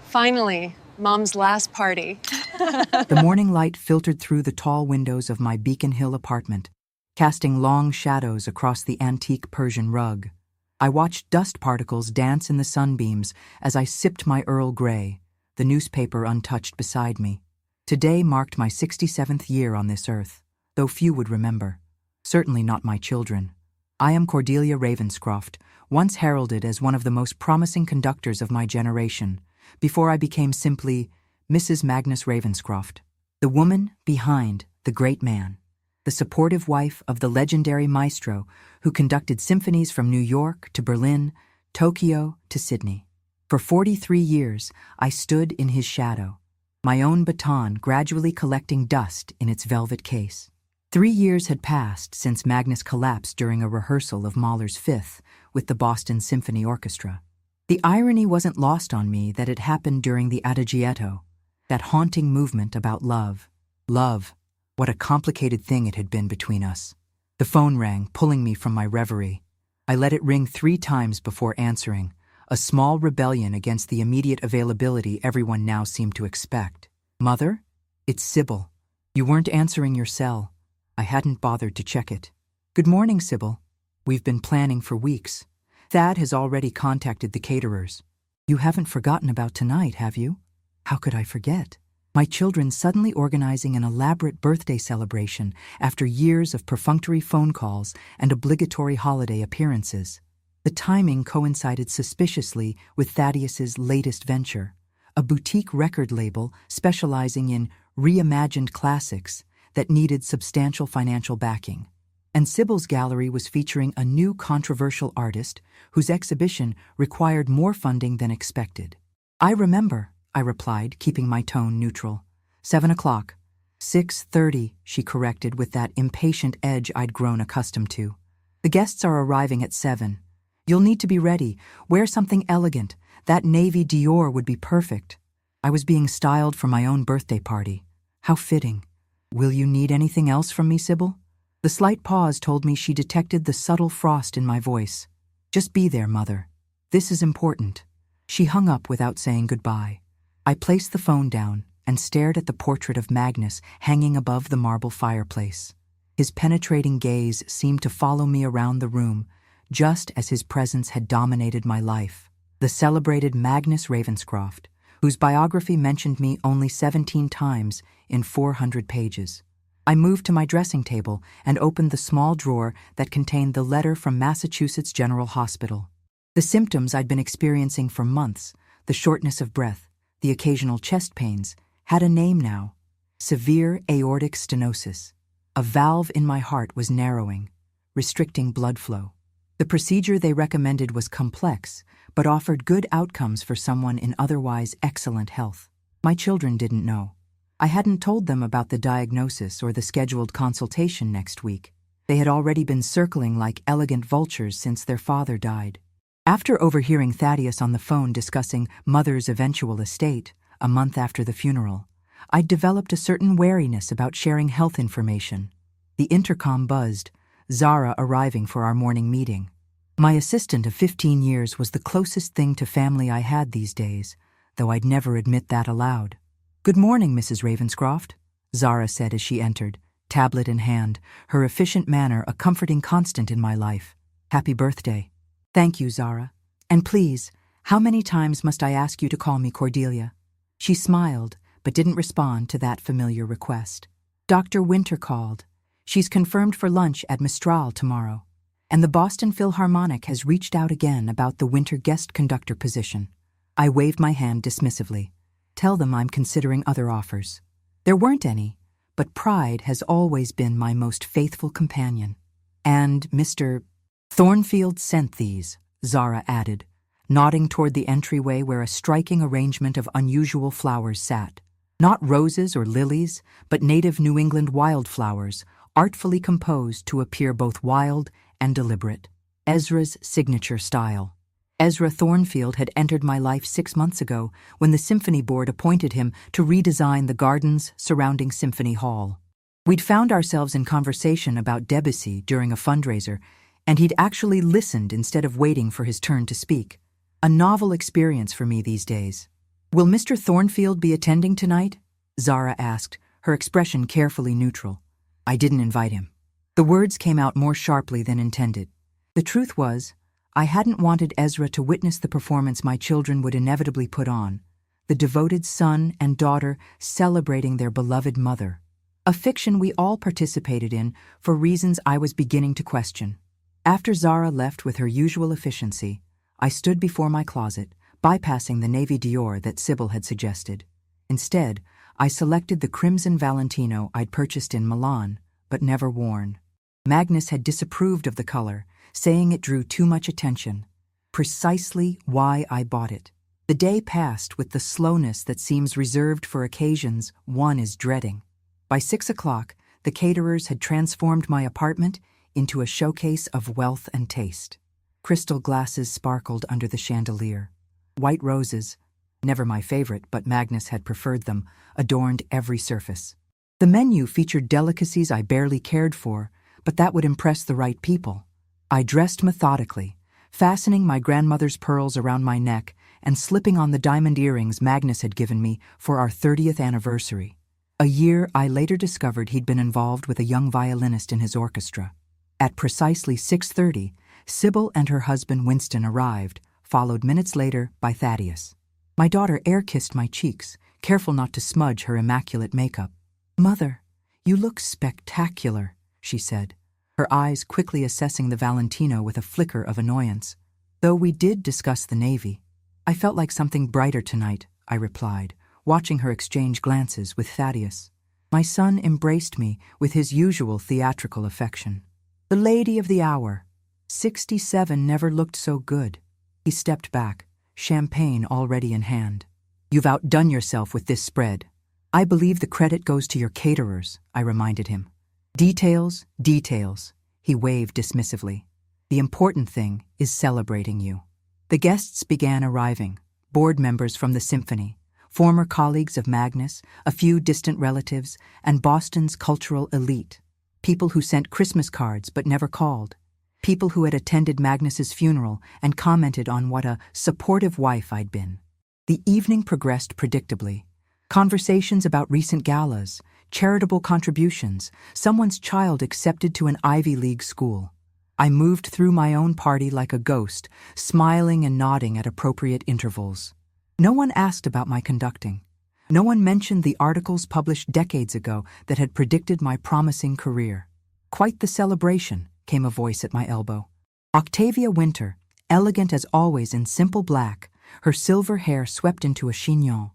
Finally, Mom's last party. The morning light filtered through the tall windows of my Beacon Hill apartment, casting long shadows across the antique Persian rug. I watched dust particles dance in the sunbeams as I sipped my Earl Grey, the newspaper untouched beside me. Today marked my 67th year on this earth, though few would remember. Certainly not my children. I am Cordelia Ravenscroft, once heralded as one of the most promising conductors of my generation, before I became simply Mrs. Magnus Ravenscroft, the woman behind the great man, the supportive wife of the legendary maestro who conducted symphonies from New York to Berlin, Tokyo to Sydney. For 43 years, I stood in his shadow, my own baton gradually collecting dust in its velvet case. 3 years had passed since Magnus collapsed during a rehearsal of Mahler's Fifth with the Boston Symphony Orchestra. The irony wasn't lost on me that it happened during the Adagietto, that haunting movement about love. Love, what a complicated thing it had been between us. The phone rang, pulling me from my reverie. I let it ring 3 times before answering, a small rebellion against the immediate availability everyone now seemed to expect. Mother? It's Sybil. You weren't answering your cell. I hadn't bothered to check it. Good morning, Sybil. We've been planning for weeks. Thad has already contacted the caterers. You haven't forgotten about tonight, have you? How could I forget? My children suddenly organizing an elaborate birthday celebration after years of perfunctory phone calls and obligatory holiday appearances. The timing coincided suspiciously with Thaddeus's latest venture, a boutique record label specializing in reimagined classics that needed substantial financial backing. And Sybil's gallery was featuring a new controversial artist whose exhibition required more funding than expected. I remember, I replied, keeping my tone neutral. 7 o'clock. 6:30, she corrected with that impatient edge I'd grown accustomed to. The guests are arriving at 7. You'll need to be ready. Wear something elegant. That navy Dior would be perfect. I was being styled for my own birthday party. How fitting. Will you need anything else from me, Sybil? The slight pause told me she detected the subtle frost in my voice. Just be there, Mother. This is important. She hung up without saying goodbye. I placed the phone down and stared at the portrait of Magnus hanging above the marble fireplace. His penetrating gaze seemed to follow me around the room, just as his presence had dominated my life. The celebrated Magnus Ravenscroft, whose biography mentioned me only 17 times in 400 pages. I moved to my dressing table and opened the small drawer that contained the letter from Massachusetts General Hospital. The symptoms I'd been experiencing for months, the shortness of breath, the occasional chest pains, had a name now: severe aortic stenosis. A valve in my heart was narrowing, restricting blood flow. The procedure they recommended was complex, but offered good outcomes for someone in otherwise excellent health. My children didn't know. I hadn't told them about the diagnosis or the scheduled consultation next week. They had already been circling like elegant vultures since their father died. After overhearing Thaddeus on the phone discussing Mother's eventual estate, a month after the funeral, I'd developed a certain wariness about sharing health information. The intercom buzzed, Zara arriving for our morning meeting. My assistant of 15 years was the closest thing to family I had these days, though I'd never admit that aloud. Good morning, Mrs. Ravenscroft, Zara said as she entered, tablet in hand, her efficient manner a comforting constant in my life. Happy birthday. Thank you, Zara. And please, how many times must I ask you to call me Cordelia? She smiled, but didn't respond to that familiar request. Dr. Winter called. She's confirmed for lunch at Mistral tomorrow. And the Boston Philharmonic has reached out again about the winter guest conductor position. I waved my hand dismissively. Tell them I'm considering other offers. There weren't any, but pride has always been my most faithful companion. And Mr. Thornfield sent these, Zara added, nodding toward the entryway where a striking arrangement of unusual flowers sat. Not roses or lilies, but native New England wildflowers, artfully composed to appear both wild and deliberate. Ezra's signature style. Ezra Thornfield had entered my life 6 months ago when the Symphony Board appointed him to redesign the gardens surrounding Symphony Hall. We'd found ourselves in conversation about Debussy during a fundraiser, and he'd actually listened instead of waiting for his turn to speak. A novel experience for me these days. Will Mr. Thornfield be attending tonight? Zara asked, her expression carefully neutral. I didn't invite him. The words came out more sharply than intended. The truth was, I hadn't wanted Ezra to witness the performance my children would inevitably put on, the devoted son and daughter celebrating their beloved mother. A fiction we all participated in for reasons I was beginning to question. After Zara left with her usual efficiency, I stood before my closet, bypassing the navy Dior that Sybil had suggested. Instead, I selected the crimson Valentino I'd purchased in Milan, but never worn. Magnus had disapproved of the color, saying it drew too much attention. Precisely why I bought it. The day passed with the slowness that seems reserved for occasions one is dreading. By 6 o'clock, the caterers had transformed my apartment into a showcase of wealth and taste. Crystal glasses sparkled under the chandelier. White roses, never my favorite, but Magnus had preferred them, adorned every surface. The menu featured delicacies I barely cared for, but that would impress the right people. I dressed methodically, fastening my grandmother's pearls around my neck and slipping on the diamond earrings Magnus had given me for our 30th anniversary. A year I later discovered he'd been involved with a young violinist in his orchestra. At precisely 6:30, Sybil and her husband Winston arrived, followed minutes later by Thaddeus. My daughter air-kissed my cheeks, careful not to smudge her immaculate makeup. "Mother, you look spectacular," she said, her eyes quickly assessing the Valentino with a flicker of annoyance. "Though we did discuss the Navy. I felt like something brighter tonight," I replied, watching her exchange glances with Thaddeus. My son embraced me with his usual theatrical affection. The lady of the hour. 67 never looked so good. He stepped back, champagne already in hand. "You've outdone yourself with this spread. I believe the credit goes to your caterers," I reminded him. "Details, details," he waved dismissively. "The important thing is celebrating you." The guests began arriving, board members from the symphony, former colleagues of Magnus, a few distant relatives, and Boston's cultural elite. People who sent Christmas cards but never called. People who had attended Magnus's funeral and commented on what a supportive wife I'd been. The evening progressed predictably. Conversations about recent galas, charitable contributions, someone's child accepted to an Ivy League school. I moved through my own party like a ghost, smiling and nodding at appropriate intervals. No one asked about my conducting. No one mentioned the articles published decades ago that had predicted my promising career. "Quite the celebration," came a voice at my elbow. Octavia Winter, elegant as always in simple black, her silver hair swept into a chignon.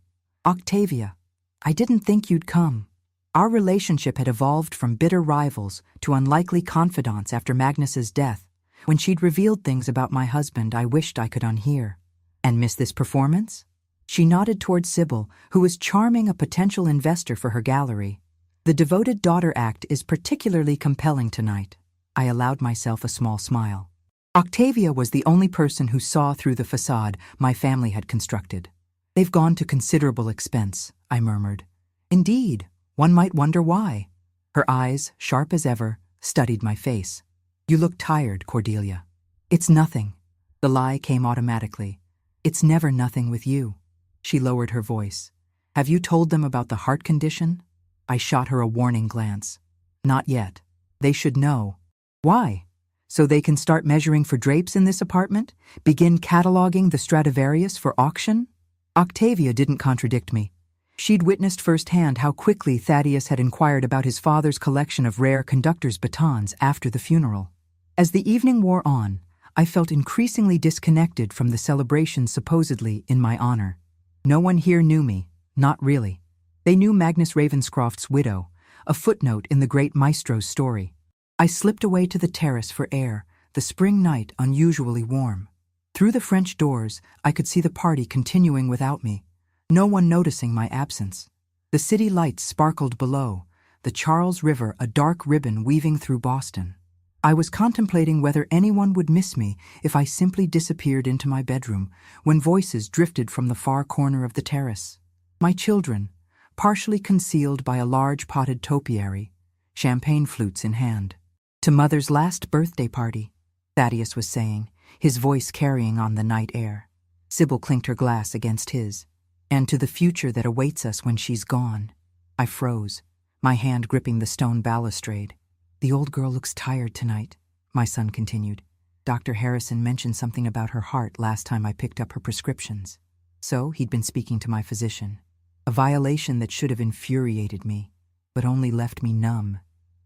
"Octavia, I didn't think you'd come." Our relationship had evolved from bitter rivals to unlikely confidants after Magnus's death, when she'd revealed things about my husband I wished I could unhear. "And miss this performance?" She nodded toward Sybil, who was charming a potential investor for her gallery. "The devoted daughter act is particularly compelling tonight." I allowed myself a small smile. Octavia was the only person who saw through the facade my family had constructed. "They've gone to considerable expense," I murmured. "Indeed, one might wonder why." Her eyes, sharp as ever, studied my face. "You look tired, Cordelia." "It's nothing." The lie came automatically. "It's never nothing with you." She lowered her voice. "Have you told them about the heart condition?" I shot her a warning glance. "Not yet. They should know." "Why? So they can start measuring for drapes in this apartment? Begin cataloging the Stradivarius for auction?" Octavia didn't contradict me. She'd witnessed firsthand how quickly Thaddeus had inquired about his father's collection of rare conductor's batons after the funeral. As the evening wore on, I felt increasingly disconnected from the celebration supposedly in my honor. No one here knew me, not really. They knew Magnus Ravenscroft's widow, a footnote in the great maestro's story. I slipped away to the terrace for air, the spring night unusually warm. Through the French doors, I could see the party continuing without me, no one noticing my absence. The city lights sparkled below, the Charles River a dark ribbon weaving through Boston. I was contemplating whether anyone would miss me if I simply disappeared into my bedroom, when voices drifted from the far corner of the terrace. My children, partially concealed by a large potted topiary, champagne flutes in hand. "To Mother's last birthday party," Thaddeus was saying, his voice carrying on the night air. Sybil clinked her glass against his. "And to the future that awaits us when she's gone." I froze, my hand gripping the stone balustrade. "The old girl looks tired tonight," my son continued. "Dr. Harrison mentioned something about her heart last time I picked up her prescriptions." So he'd been speaking to my physician. A violation that should have infuriated me, but only left me numb.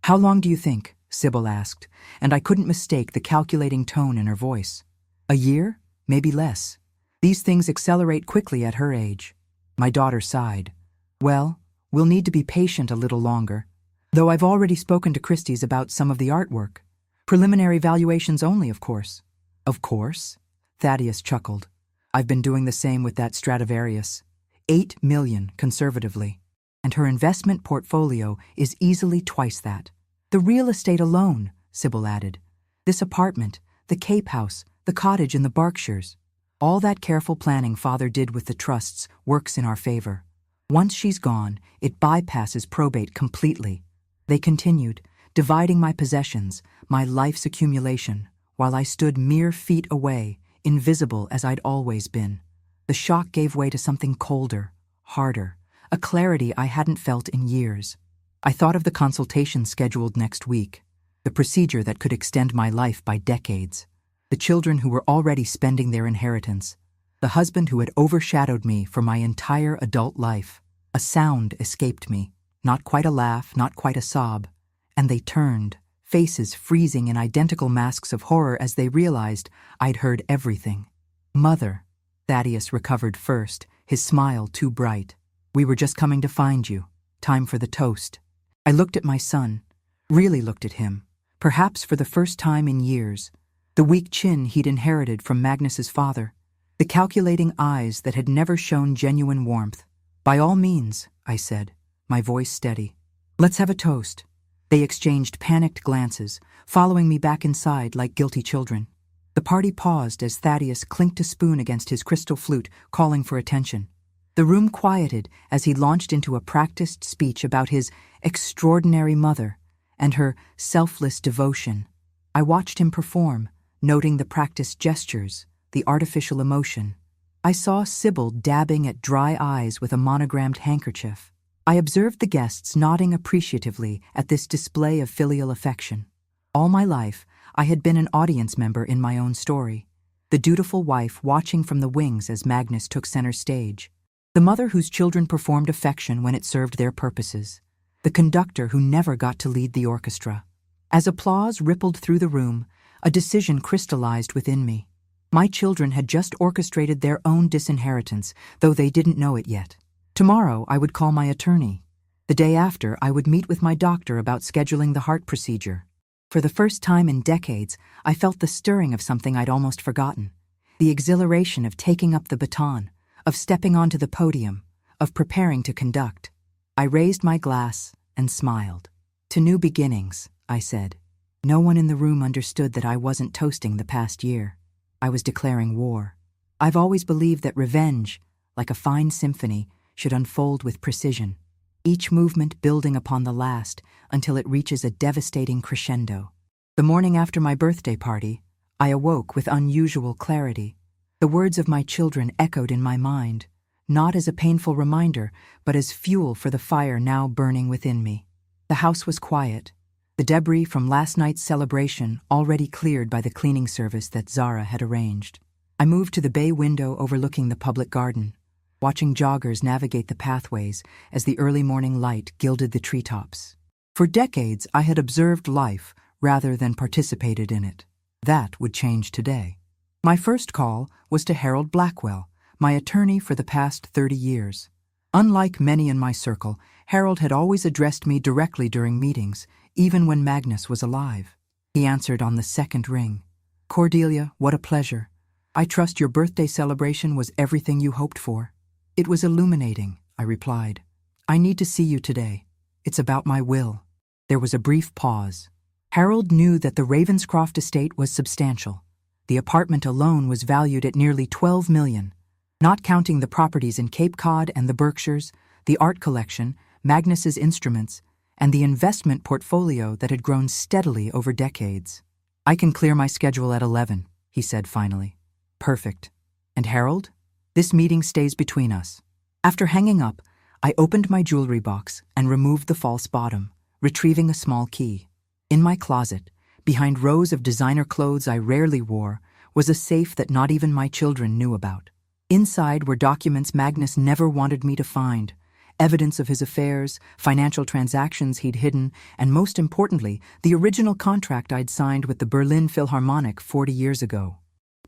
"How long do you think?" Sybil asked, and I couldn't mistake the calculating tone in her voice. "A year? Maybe less. These things accelerate quickly at her age." My daughter sighed. "Well, we'll need to be patient a little longer. Though I've already spoken to Christie's about some of the artwork. Preliminary valuations only, of course." "Of course?" Thaddeus chuckled. "I've been doing the same with that Stradivarius. 8 million, conservatively. And her investment portfolio is easily twice that. The real estate alone," Sybil added. "This apartment, the Cape House, the cottage in the Berkshires. All that careful planning Father did with the trusts works in our favor. Once she's gone, it bypasses probate completely." They continued, dividing my possessions, my life's accumulation, while I stood mere feet away, invisible as I'd always been. The shock gave way to something colder, harder, a clarity I hadn't felt in years. I thought of the consultation scheduled next week, the procedure that could extend my life by decades, the children who were already spending their inheritance, the husband who had overshadowed me for my entire adult life. A sound escaped me, not quite a laugh, not quite a sob, and they turned, faces freezing in identical masks of horror as they realized I'd heard everything. "Mother," Thaddeus recovered first, his smile too bright. "We were just coming to find you. Time for the toast." I looked at my son, really looked at him, perhaps for the first time in years. The weak chin he'd inherited from Magnus's father, the calculating eyes that had never shown genuine warmth. "By all means," I said, my voice steady. "Let's have a toast." They exchanged panicked glances, following me back inside like guilty children. The party paused as Thaddeus clinked a spoon against his crystal flute, calling for attention. The room quieted as he launched into a practiced speech about his extraordinary mother and her selfless devotion. I watched him perform, noting the practiced gestures, the artificial emotion. I saw Sybil dabbing at dry eyes with a monogrammed handkerchief. I observed the guests nodding appreciatively at this display of filial affection. All my life, I had been an audience member in my own story, the dutiful wife watching from the wings as Magnus took center stage, the mother whose children performed affection when it served their purposes, the conductor who never got to lead the orchestra. As applause rippled through the room, a decision crystallized within me. My children had just orchestrated their own disinheritance, though they didn't know it yet. Tomorrow I would call my attorney. The day after, I would meet with my doctor about scheduling the heart procedure. For the first time in decades, I felt the stirring of something I'd almost forgotten. The exhilaration of taking up the baton, of stepping onto the podium, of preparing to conduct. I raised my glass and smiled. "To new beginnings," I said. No one in the room understood that I wasn't toasting the past year. I was declaring war. I've always believed that revenge, like a fine symphony, should unfold with precision, each movement building upon the last until it reaches a devastating crescendo. The morning after my birthday party, I awoke with unusual clarity. The words of my children echoed in my mind, not as a painful reminder, but as fuel for the fire now burning within me. The house was quiet, the debris from last night's celebration already cleared by the cleaning service that Zara had arranged. I moved to the bay window overlooking the public garden, watching joggers navigate the pathways as the early morning light gilded the treetops. For decades, I had observed life rather than participated in it. That would change today. My first call was to Harold Blackwell, my attorney for the past 30 years. Unlike many in my circle, Harold had always addressed me directly during meetings, even when Magnus was alive. He answered on the second ring. "Cordelia, what a pleasure. I trust your birthday celebration was everything you hoped for." "It was illuminating," I replied. "I need to see you today. It's about my will." There was a brief pause. Harold knew that the Ravenscroft estate was substantial. The apartment alone was valued at nearly $12 million, not counting the properties in Cape Cod and the Berkshires, the art collection, Magnus's instruments, and the investment portfolio that had grown steadily over decades. "I can clear my schedule at 11, he said finally. "Perfect. And Harold?" This meeting stays between us. After hanging up, I opened my jewelry box and removed the false bottom, retrieving a small key. In my closet, behind rows of designer clothes I rarely wore, was a safe that not even my children knew about. Inside were documents Magnus never wanted me to find, evidence of his affairs, financial transactions he'd hidden, and most importantly, the original contract I'd signed with the Berlin Philharmonic 40 years ago.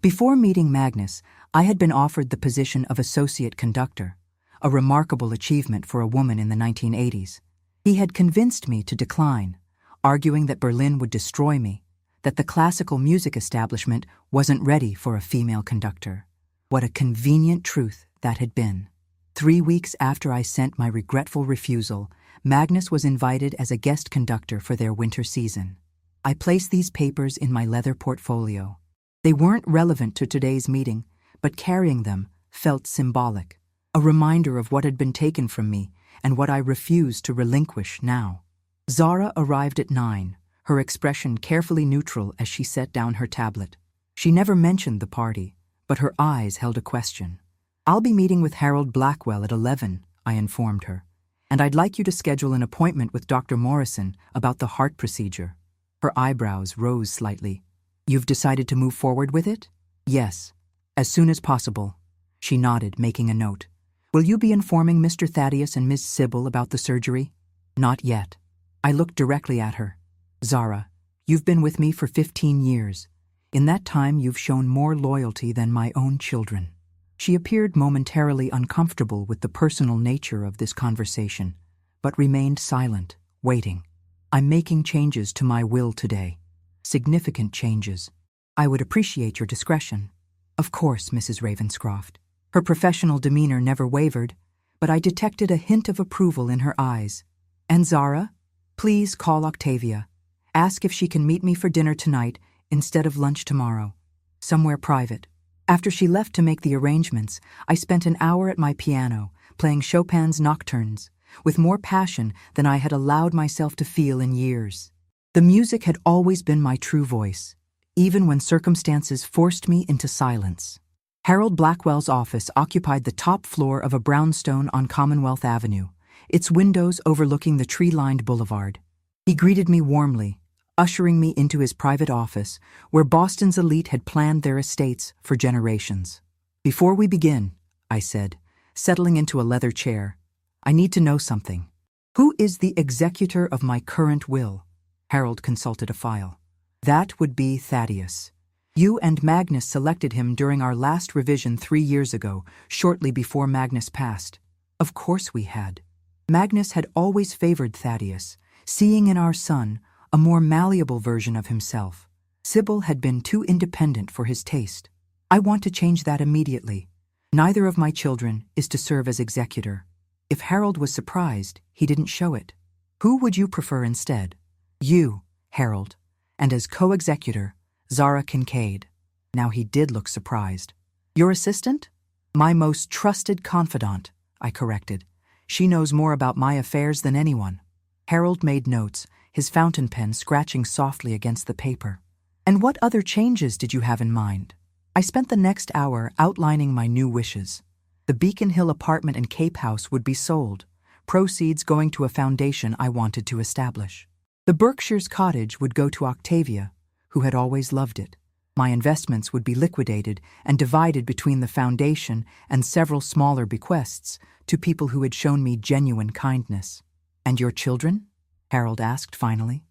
Before meeting Magnus, I had been offered the position of associate conductor, a remarkable achievement for a woman in the 1980s. He had convinced me to decline, arguing that Berlin would destroy me, that the classical music establishment wasn't ready for a female conductor. What a convenient truth that had been. 3 weeks after I sent my regretful refusal, Magnus was invited as a guest conductor for their winter season. I placed these papers in my leather portfolio. They weren't relevant to today's meeting, but carrying them felt symbolic, a reminder of what had been taken from me and what I refused to relinquish now. Zara arrived at 9, her expression carefully neutral as she set down her tablet. She never mentioned the party, but her eyes held a question. "I'll be meeting with Harold Blackwell at 11, I informed her, "and I'd like you to schedule an appointment with Dr. Morrison about the heart procedure." Her eyebrows rose slightly. "You've decided to move forward with it?" "Yes, as soon as possible." She nodded, making a note. "Will you be informing Mr. Thaddeus and Miss Sybil about the surgery?" "Not yet." I looked directly at her. "Zara, you've been with me for 15 years. In that time, you've shown more loyalty than my own children." She appeared momentarily uncomfortable with the personal nature of this conversation, but remained silent, waiting. "I'm making changes to my will today. Significant changes. I would appreciate your discretion." "Of course, Mrs. Ravenscroft." Her professional demeanor never wavered, but I detected a hint of approval in her eyes. "And Zara, please call Octavia. Ask if she can meet me for dinner tonight instead of lunch tomorrow. Somewhere private." After she left to make the arrangements, I spent an hour at my piano, playing Chopin's nocturnes, with more passion than I had allowed myself to feel in years. The music had always been my true voice, even when circumstances forced me into silence. Harold Blackwell's office occupied the top floor of a brownstone on Commonwealth Avenue, its windows overlooking the tree-lined boulevard. He greeted me warmly, ushering me into his private office, where Boston's elite had planned their estates for generations. "Before we begin," I said, settling into a leather chair, "I need to know something. Who is the executor of my current will?" Harold consulted a file. "That would be Thaddeus. You and Magnus selected him during our last revision 3 years ago, shortly before Magnus passed." "Of course we had." Magnus had always favored Thaddeus, seeing in our son a more malleable version of himself. Sybil had been too independent for his taste. "I want to change that immediately. Neither of my children is to serve as executor." If Harold was surprised, he didn't show it. "Who would you prefer instead?" "You, Harold, and as co-executor, Zara Kincaid." Now he did look surprised. "Your assistant?" "My most trusted confidant," I corrected. "She knows more about my affairs than anyone." Harold made notes, his fountain pen scratching softly against the paper. "And what other changes did you have in mind?" I spent the next hour outlining my new wishes. The Beacon Hill apartment and Cape House would be sold, proceeds going to a foundation I wanted to establish. The Berkshires cottage would go to Octavia, who had always loved it. My investments would be liquidated and divided between the foundation and several smaller bequests to people who had shown me genuine kindness. "And your children?" Harold asked finally.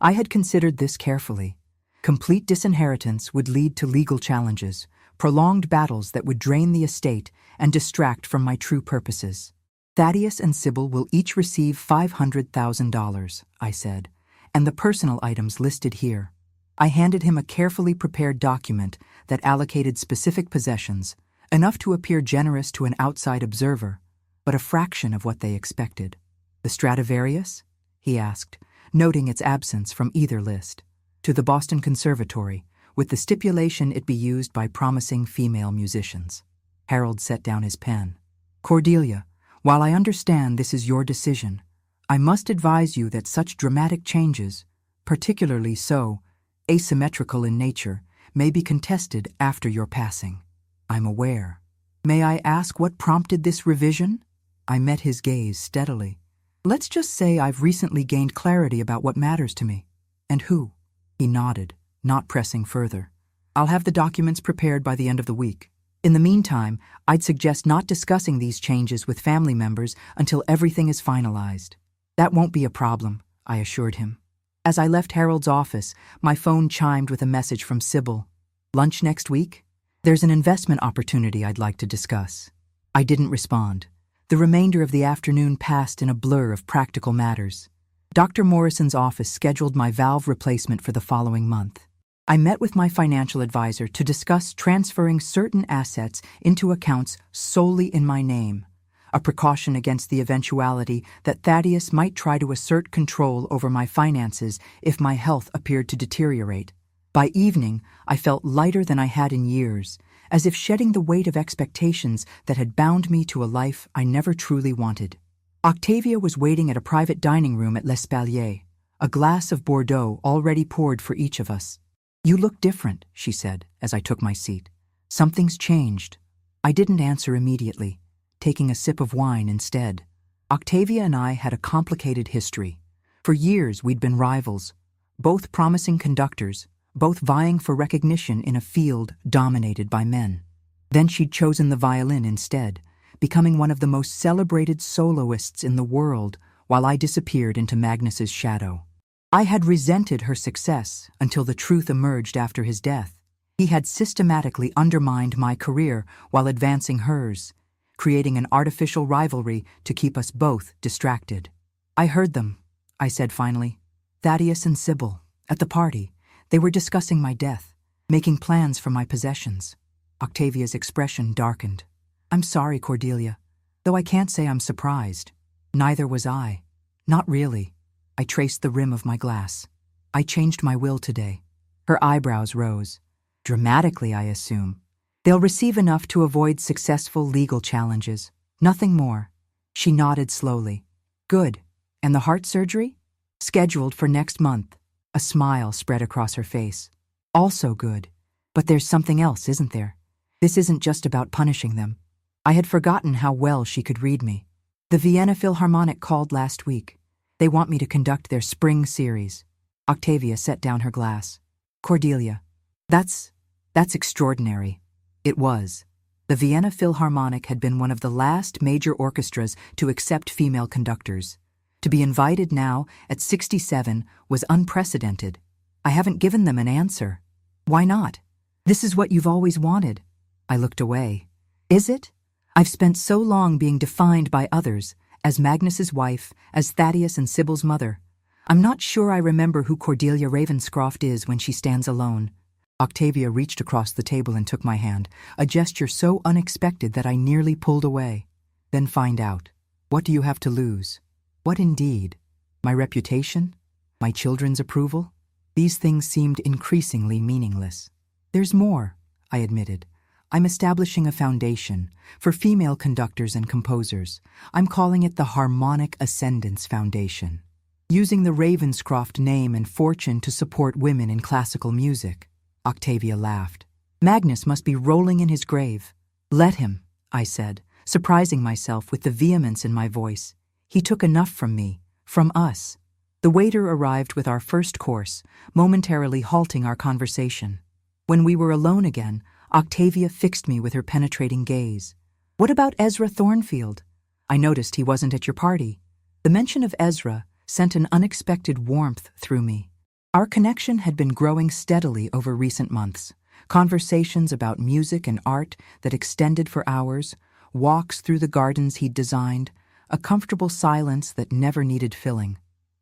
I had considered this carefully. Complete disinheritance would lead to legal challenges, prolonged battles that would drain the estate and distract from my true purposes. "Thaddeus and Sybil will each receive $500,000, I said, "and the personal items listed here." I handed him a carefully prepared document that allocated specific possessions, enough to appear generous to an outside observer, but a fraction of what they expected. "The Stradivarius?" he asked, noting its absence from either list. "To the Boston Conservatory, with the stipulation it be used by promising female musicians." Harold set down his pen. "Cordelia, while I understand this is your decision, I must advise you that such dramatic changes, particularly so asymmetrical in nature, may be contested after your passing." "I'm aware." May I ask what prompted this revision? I met his gaze steadily. Let's just say I've recently gained clarity about what matters to me. And who? He nodded, not pressing further. I'll have the documents prepared by the end of the week. In the meantime, I'd suggest not discussing these changes with family members until everything is finalized. That won't be a problem, I assured him. As I left Harold's office, my phone chimed with a message from Sybil. Lunch next week? There's an investment opportunity I'd like to discuss. I didn't respond. The remainder of the afternoon passed in a blur of practical matters. Dr. Morrison's office scheduled my valve replacement for the following month. I met with my financial advisor to discuss transferring certain assets into accounts solely in my name, a precaution against the eventuality that Thaddeus might try to assert control over my finances if my health appeared to deteriorate. By evening, I felt lighter than I had in years, as if shedding the weight of expectations that had bound me to a life I never truly wanted. Octavia was waiting at a private dining room at L'Espalier, a glass of Bordeaux already poured for each of us. You look different, she said, as I took my seat. Something's changed. I didn't answer immediately, taking a sip of wine instead. Octavia and I had a complicated history. For years we'd been rivals, both promising conductors, both vying for recognition in a field dominated by men. Then she'd chosen the violin instead, becoming one of the most celebrated soloists in the world while I disappeared into Magnus's shadow. I had resented her success until the truth emerged after his death. He had systematically undermined my career while advancing hers, creating an artificial rivalry to keep us both distracted. I heard them, I said finally. Thaddeus and Sybil, at the party. They were discussing my death, making plans for my possessions. Octavia's expression darkened. I'm sorry, Cordelia, though I can't say I'm surprised. Neither was I. Not really. I traced the rim of my glass. I changed my will today. Her eyebrows rose. Dramatically, I assume. They'll receive enough to avoid successful legal challenges. Nothing more. She nodded slowly. Good. And the heart surgery? Scheduled for next month. A smile spread across her face. Also good. But there's something else, isn't there? This isn't just about punishing them. I had forgotten how well she could read me. The Vienna Philharmonic called last week. They want me to conduct their spring series. Octavia set down her glass. Cordelia, that's extraordinary. It was. The Vienna Philharmonic had been one of the last major orchestras to accept female conductors. To be invited now, at 67, was unprecedented. I haven't given them an answer. Why not? This is what you've always wanted. I looked away. Is it? I've spent so long being defined by others, as Magnus's wife, as Thaddeus and Sybil's mother. I'm not sure I remember who Cordelia Ravenscroft is when she stands alone. Octavia reached across the table and took my hand, a gesture so unexpected that I nearly pulled away. Then find out. What do you have to lose? What indeed? My reputation? My children's approval? These things seemed increasingly meaningless. There's more, I admitted. I'm establishing a foundation for female conductors and composers. I'm calling it the Harmonic Ascendance Foundation, using the Ravenscroft name and fortune to support women in classical music. Octavia laughed. Magnus must be rolling in his grave. Let him, I said, surprising myself with the vehemence in my voice. He took enough from me, from us. The waiter arrived with our first course, momentarily halting our conversation. When we were alone again, Octavia fixed me with her penetrating gaze. What about Ezra Thornfield? I noticed he wasn't at your party. The mention of Ezra sent an unexpected warmth through me. Our connection had been growing steadily over recent months. Conversations about music and art that extended for hours, walks through the gardens he'd designed, a comfortable silence that never needed filling.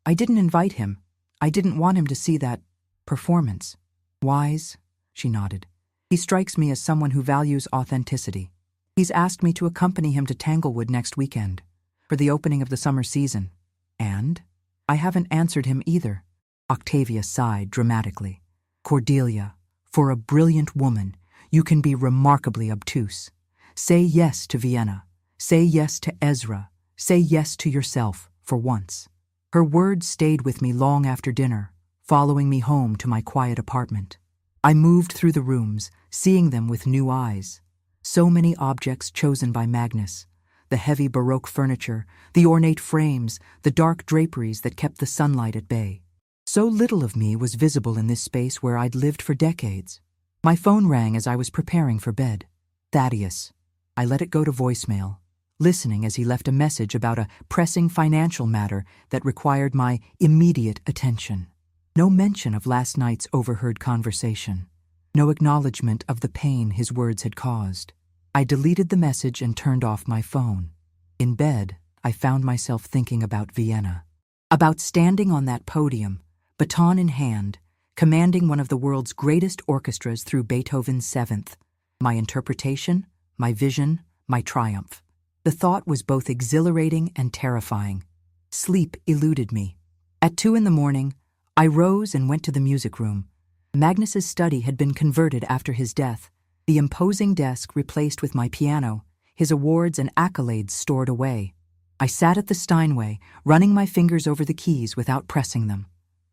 I didn't invite him. I didn't want him to see that performance. Wise, she nodded. He strikes me as someone who values authenticity. He's asked me to accompany him to Tanglewood next weekend, for the opening of the summer season. And? I haven't answered him either. Octavia sighed dramatically. Cordelia, for a brilliant woman, you can be remarkably obtuse. Say yes to Vienna. Say yes to Ezra. Say yes to yourself, for once. Her words stayed with me long after dinner, following me home to my quiet apartment. I moved through the rooms, seeing them with new eyes. So many objects chosen by Magnus. The heavy Baroque furniture, the ornate frames, the dark draperies that kept the sunlight at bay. So little of me was visible in this space where I'd lived for decades. My phone rang as I was preparing for bed. Thaddeus. I let it go to voicemail, listening as he left a message about a pressing financial matter that required my immediate attention. No mention of last night's overheard conversation. No acknowledgement of the pain his words had caused. I deleted the message and turned off my phone. In bed, I found myself thinking about Vienna. About standing on that podium, baton in hand, commanding one of the world's greatest orchestras through Beethoven's Seventh. My interpretation, my vision, my triumph. The thought was both exhilarating and terrifying. Sleep eluded me. At 2 a.m, I rose and went to the music room. Magnus's study had been converted after his death, the imposing desk replaced with my piano, his awards and accolades stored away. I sat at the Steinway, running my fingers over the keys without pressing them.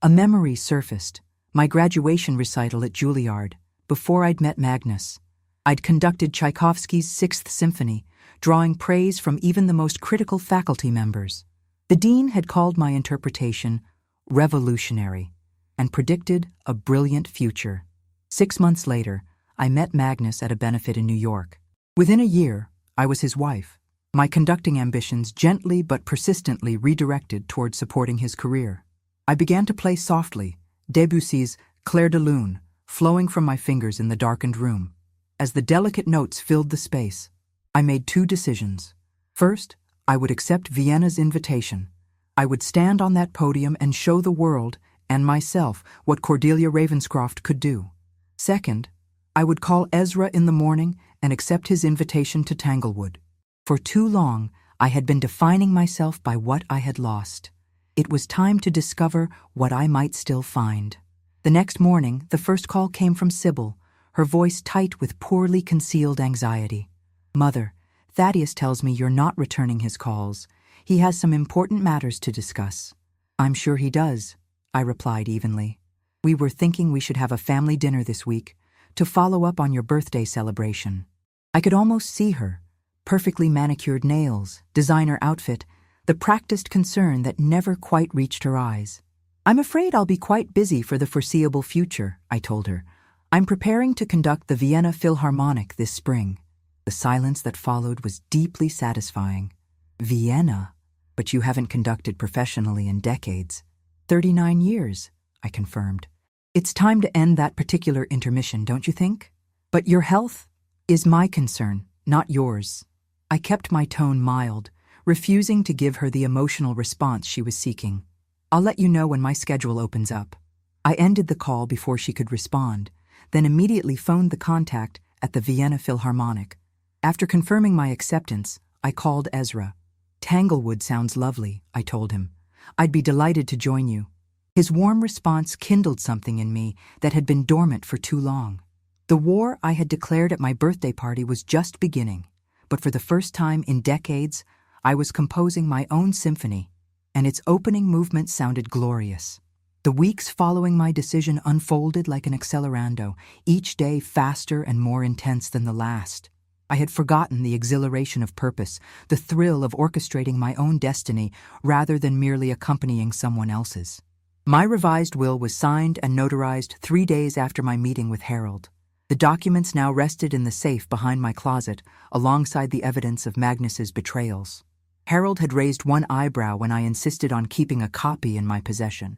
A memory surfaced, my graduation recital at Juilliard, before I'd met Magnus. I'd conducted Tchaikovsky's Sixth Symphony, drawing praise from even the most critical faculty members. The dean had called my interpretation revolutionary and predicted a brilliant future. 6 months later, I met Magnus at a benefit in New York. Within a year, I was his wife, my conducting ambitions gently but persistently redirected toward supporting his career. I began to play softly, Debussy's Clair de Lune, flowing from my fingers in the darkened room. As the delicate notes filled the space, I made 2 decisions. First, I would accept Vienna's invitation. I would stand on that podium and show the world and myself what Cordelia Ravenscroft could do. Second, I would call Ezra in the morning and accept his invitation to Tanglewood. For too long, I had been defining myself by what I had lost. It was time to discover what I might still find. The next morning, the first call came from Sybil, her voice tight with poorly concealed anxiety. "Mother, Thaddeus tells me you're not returning his calls. He has some important matters to discuss." "I'm sure he does," I replied evenly. "We were thinking we should have a family dinner this week to follow up on your birthday celebration." I could almost see her, perfectly manicured nails, designer outfit, the practiced concern that never quite reached her eyes. "I'm afraid I'll be quite busy for the foreseeable future," I told her. "I'm preparing to conduct the Vienna Philharmonic this spring." The silence that followed was deeply satisfying. "Vienna? But you haven't conducted professionally in decades." 39 years, I confirmed. "It's time to end that particular intermission, don't you think? But your health is my concern, not yours." I kept my tone mild, refusing to give her the emotional response she was seeking. "I'll let you know when my schedule opens up." I ended the call before she could respond, then immediately phoned the contact at the Vienna Philharmonic. After confirming my acceptance, I called Ezra. "Tanglewood sounds lovely," I told him. "I'd be delighted to join you." His warm response kindled something in me that had been dormant for too long. The war I had declared at my birthday party was just beginning, but for the first time in decades, I was composing my own symphony, and its opening movement sounded glorious. The weeks following my decision unfolded like an accelerando, each day faster and more intense than the last. I had forgotten the exhilaration of purpose, the thrill of orchestrating my own destiny rather than merely accompanying someone else's. My revised will was signed and notarized 3 days after my meeting with Harold. The documents now rested in the safe behind my closet, alongside the evidence of Magnus's betrayals. Harold had raised one eyebrow when I insisted on keeping a copy in my possession,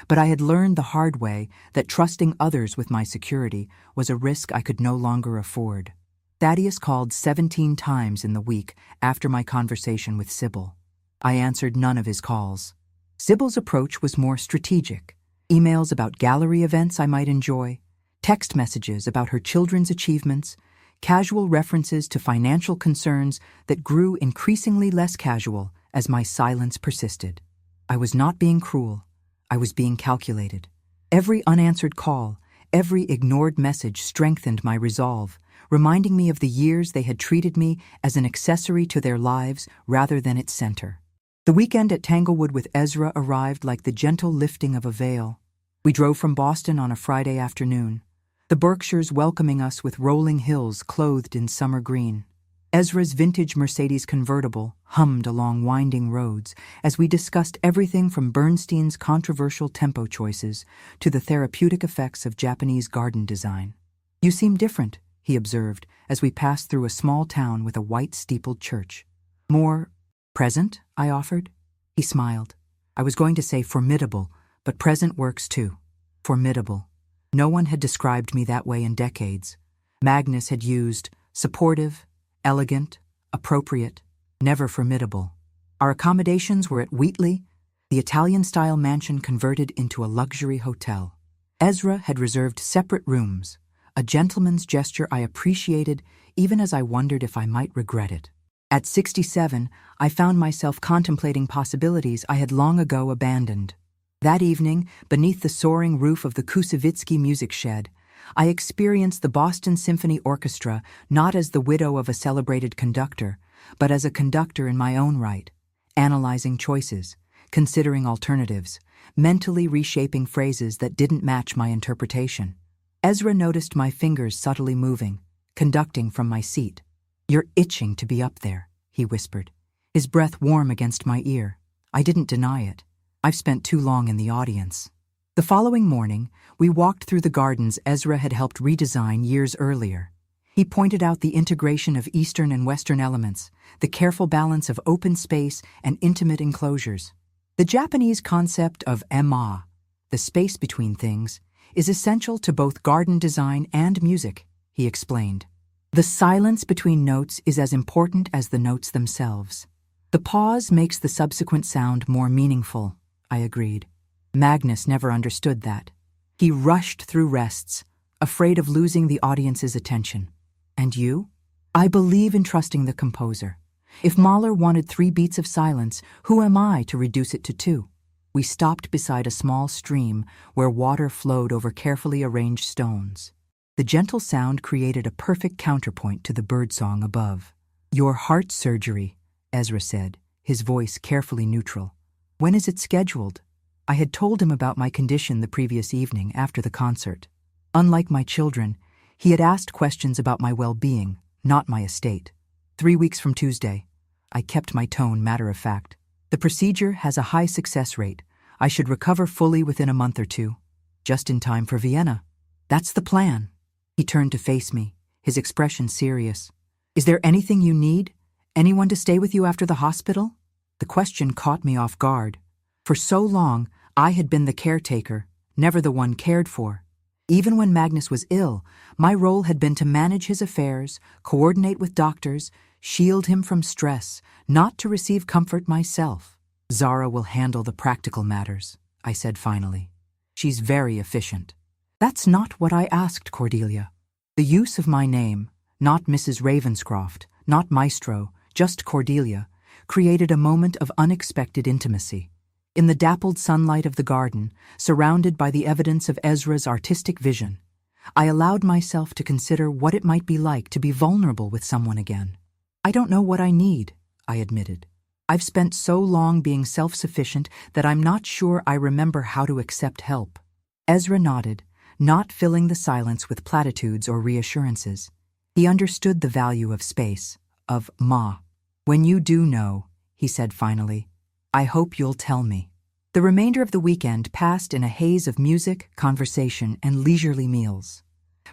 but I had learned the hard way that trusting others with my security was a risk I could no longer afford. Thaddeus called 17 times in the week after my conversation with Sybil. I answered none of his calls. Sybil's approach was more strategic. Emails about gallery events I might enjoy, text messages about her children's achievements, casual references to financial concerns that grew increasingly less casual as my silence persisted. I was not being cruel. I was being calculated. Every unanswered call, every ignored message strengthened my resolve, reminding me of the years they had treated me as an accessory to their lives rather than its center. The weekend at Tanglewood with Ezra arrived like the gentle lifting of a veil. We drove from Boston on a Friday afternoon. the Berkshires welcoming us with rolling hills clothed in summer green. Ezra's vintage Mercedes convertible hummed along winding roads as we discussed everything from Bernstein's controversial tempo choices to the therapeutic effects of Japanese garden design. "You seem different," he observed as we passed through a small town with a white steepled church. "More present?" I offered. He smiled. "I was going to say formidable, but present works too." Formidable. No one had described me that way in decades. Magnus had used supportive, elegant, appropriate, never formidable. Our accommodations were at Wheatley, the Italian-style mansion converted into a luxury hotel. Ezra had reserved separate rooms, a gentleman's gesture I appreciated even as I wondered if I might regret it. At 67, I found myself contemplating possibilities I had long ago abandoned. That evening, beneath the soaring roof of the Kusevitsky music shed, I experienced the Boston Symphony Orchestra not as the widow of a celebrated conductor, but as a conductor in my own right, analyzing choices, considering alternatives, mentally reshaping phrases that didn't match my interpretation. Ezra noticed my fingers subtly moving, conducting from my seat. "You're itching to be up there," he whispered, his breath warm against my ear. I didn't deny it. I've spent too long in the audience. The following morning, we walked through the gardens Ezra had helped redesign years earlier. He pointed out the integration of Eastern and Western elements, the careful balance of open space and intimate enclosures. The Japanese concept of ema, the space between things, is essential to both garden design and music, he explained. The silence between notes is as important as the notes themselves. The pause makes the subsequent sound more meaningful, I agreed. Magnus never understood that. He rushed through rests, afraid of losing the audience's attention. And you? I believe in trusting the composer. If Mahler wanted 3 beats of silence, who am I to reduce it to 2? We stopped beside a small stream where water flowed over carefully arranged stones. The gentle sound created a perfect counterpoint to the birdsong above. "Your heart surgery," Ezra said, his voice carefully neutral. "When is it scheduled?" I had told him about my condition the previous evening after the concert. Unlike my children, he had asked questions about my well-being, not my estate. 3 weeks from Tuesday. I kept my tone matter-of-fact. The procedure has a high success rate. I should recover fully within a month or 2. Just in time for Vienna. That's the plan. He turned to face me, his expression serious. "Is there anything you need? Anyone to stay with you after the hospital?" The question caught me off guard. For so long, I had been the caretaker, never the one cared for. Even when Magnus was ill, my role had been to manage his affairs, coordinate with doctors, shield him from stress, not to receive comfort myself. "Zara will handle the practical matters," I said finally. "She's very efficient." That's not what I asked Cordelia. The use of my name, not Mrs. Ravenscroft, not Maestro, just Cordelia, created a moment of unexpected intimacy. In the dappled sunlight of the garden, surrounded by the evidence of Ezra's artistic vision, I allowed myself to consider what it might be like to be vulnerable with someone again. "I don't know what I need," I admitted. "I've spent so long being self-sufficient that I'm not sure I remember how to accept help." Ezra nodded, not filling the silence with platitudes or reassurances. He understood the value of space, of ma. "When you do know," he said finally, "I hope you'll tell me." The remainder of the weekend passed in a haze of music, conversation, and leisurely meals.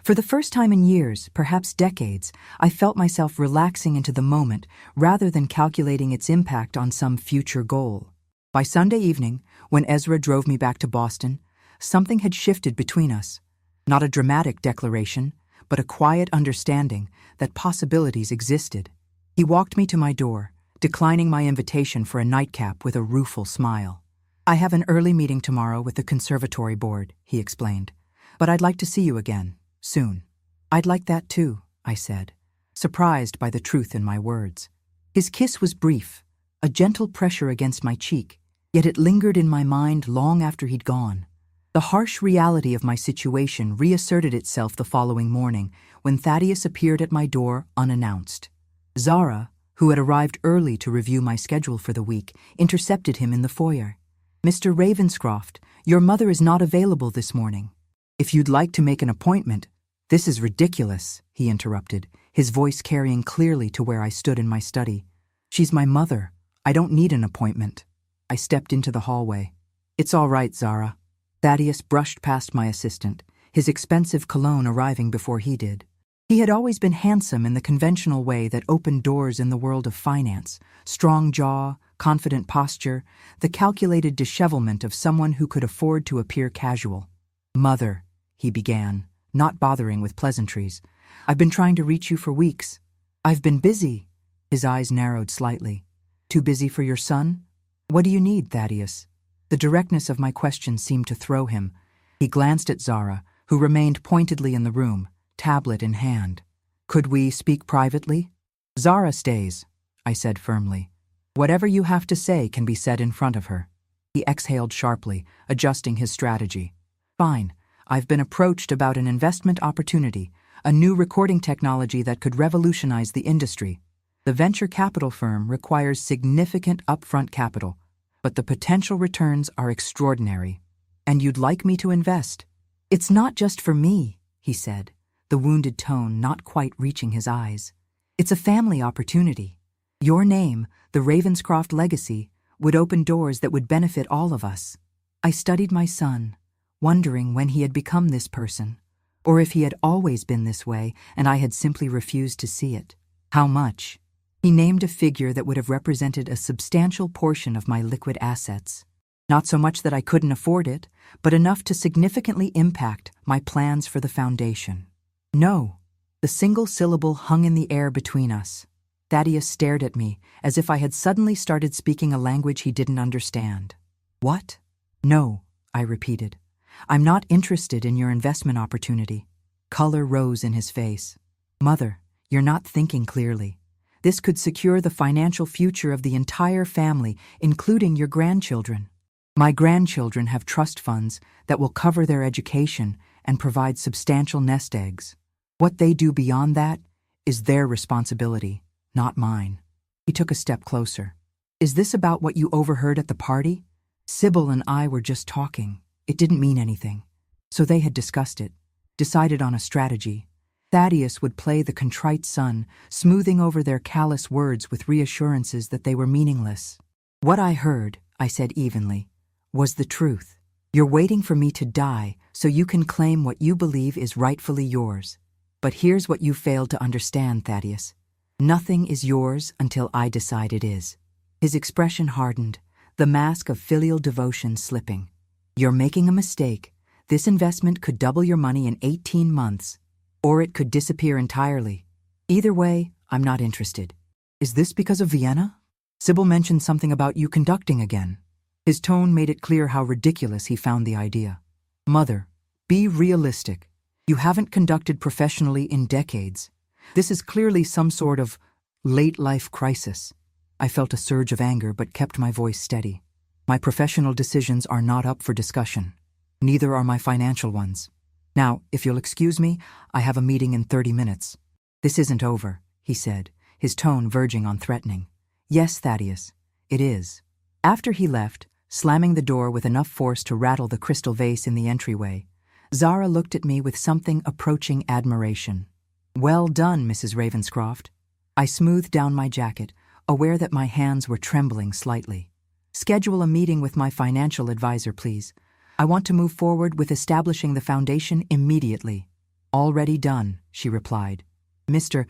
For the first time in years, perhaps decades, I felt myself relaxing into the moment rather than calculating its impact on some future goal. By Sunday evening, when Ezra drove me back to Boston, something had shifted between us. Not a dramatic declaration, but a quiet understanding that possibilities existed. He walked me to my door, declining my invitation for a nightcap with a rueful smile. "I have an early meeting tomorrow with the conservatory board," he explained, "but I'd like to see you again, soon." "I'd like that too," I said, surprised by the truth in my words. His kiss was brief, a gentle pressure against my cheek, yet it lingered in my mind long after he'd gone. The harsh reality of my situation reasserted itself the following morning when Thaddeus appeared at my door unannounced. Zara, who had arrived early to review my schedule for the week, intercepted him in the foyer. "Mr. Ravenscroft, your mother is not available this morning. If you'd like to make an appointment," "This is ridiculous," he interrupted, his voice carrying clearly to where I stood in my study. "She's my mother. I don't need an appointment." I stepped into the hallway. "It's all right, Zara." Thaddeus brushed past my assistant, his expensive cologne arriving before he did. He had always been handsome in the conventional way that opened doors in the world of finance: strong jaw, confident posture, the calculated dishevelment of someone who could afford to appear casual. "Mother," he began, not bothering with pleasantries, "I've been trying to reach you for weeks." "I've been busy." His eyes narrowed slightly. "Too busy for your son?" "What do you need, Thaddeus?" The directness of my question seemed to throw him. He glanced at Zara, who remained pointedly in the room, tablet in hand. "Could we speak privately?" "Zara stays," I said firmly. "Whatever you have to say can be said in front of her." He exhaled sharply, adjusting his strategy. "Fine. I've been approached about an investment opportunity, a new recording technology that could revolutionize the industry. The venture capital firm requires significant upfront capital, but the potential returns are extraordinary. And you'd like me to invest?" "It's not just for me," he said, the wounded tone not quite reaching his eyes. "It's a family opportunity. Your name, the Ravenscroft legacy, would open doors that would benefit all of us." I studied my son, wondering when he had become this person, or if he had always been this way and I had simply refused to see it. "How much?" He named a figure that would have represented a substantial portion of my liquid assets. Not so much that I couldn't afford it, but enough to significantly impact my plans for the foundation. "No." The single syllable hung in the air between us. Thaddeus stared at me as if I had suddenly started speaking a language he didn't understand. "What?" "No," I repeated. "I'm not interested in your investment opportunity." Color rose in his face. "Mother, you're not thinking clearly. This could secure the financial future of the entire family, including your grandchildren. My grandchildren have trust funds that will cover their education and provide substantial nest eggs. What they do beyond that is their responsibility, not mine." He took a step closer. "Is this about what you overheard at the party?" "Sybil and I were just talking. It didn't mean anything." So they had discussed it, decided on a strategy. Thaddeus would play the contrite son, smoothing over their callous words with reassurances that they were meaningless. "What I heard," I said evenly, "was the truth. You're waiting for me to die so you can claim what you believe is rightfully yours. But here's what you failed to understand, Thaddeus. Nothing is yours until I decide it is." His expression hardened, the mask of filial devotion slipping. "You're making a mistake. This investment could double your money in 18 months. Or it could disappear entirely. Either way, I'm not interested." "Is this because of Vienna? Sybil mentioned something about you conducting again." His tone made it clear how ridiculous he found the idea. "Mother, be realistic. You haven't conducted professionally in decades. This is clearly some sort of late-life crisis." I felt a surge of anger but kept my voice steady. "My professional decisions are not up for discussion. Neither are my financial ones. Now, if you'll excuse me, I have a meeting in 30 minutes. "This isn't over," he said, his tone verging on threatening. "Yes, Thaddeus, it is." After he left, slamming the door with enough force to rattle the crystal vase in the entryway, Zara looked at me with something approaching admiration. "Well done, Mrs. Ravenscroft." I smoothed down my jacket, aware that my hands were trembling slightly. "Schedule a meeting with my financial advisor, please. I want to move forward with establishing the foundation immediately." "Already done," she replied. "Mr.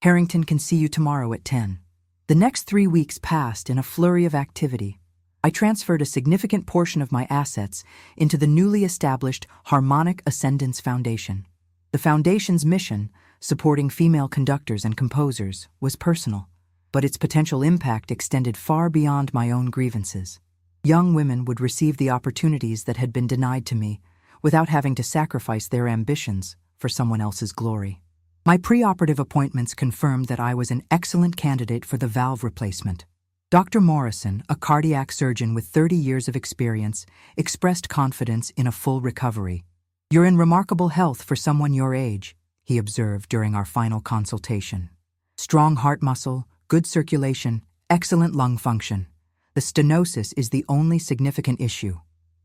Harrington can see you tomorrow at 10. The next 3 weeks passed in a flurry of activity. I transferred a significant portion of my assets into the newly established Harmonic Ascendance Foundation. The foundation's mission, supporting female conductors and composers, was personal, but its potential impact extended far beyond my own grievances. Young women would receive the opportunities that had been denied to me without having to sacrifice their ambitions for someone else's glory. My preoperative appointments confirmed that I was an excellent candidate for the valve replacement. Dr. Morrison, a cardiac surgeon with 30 years of experience, expressed confidence in a full recovery. "You're in remarkable health for someone your age," he observed during our final consultation. "Strong heart muscle, good circulation, excellent lung function. The stenosis is the only significant issue."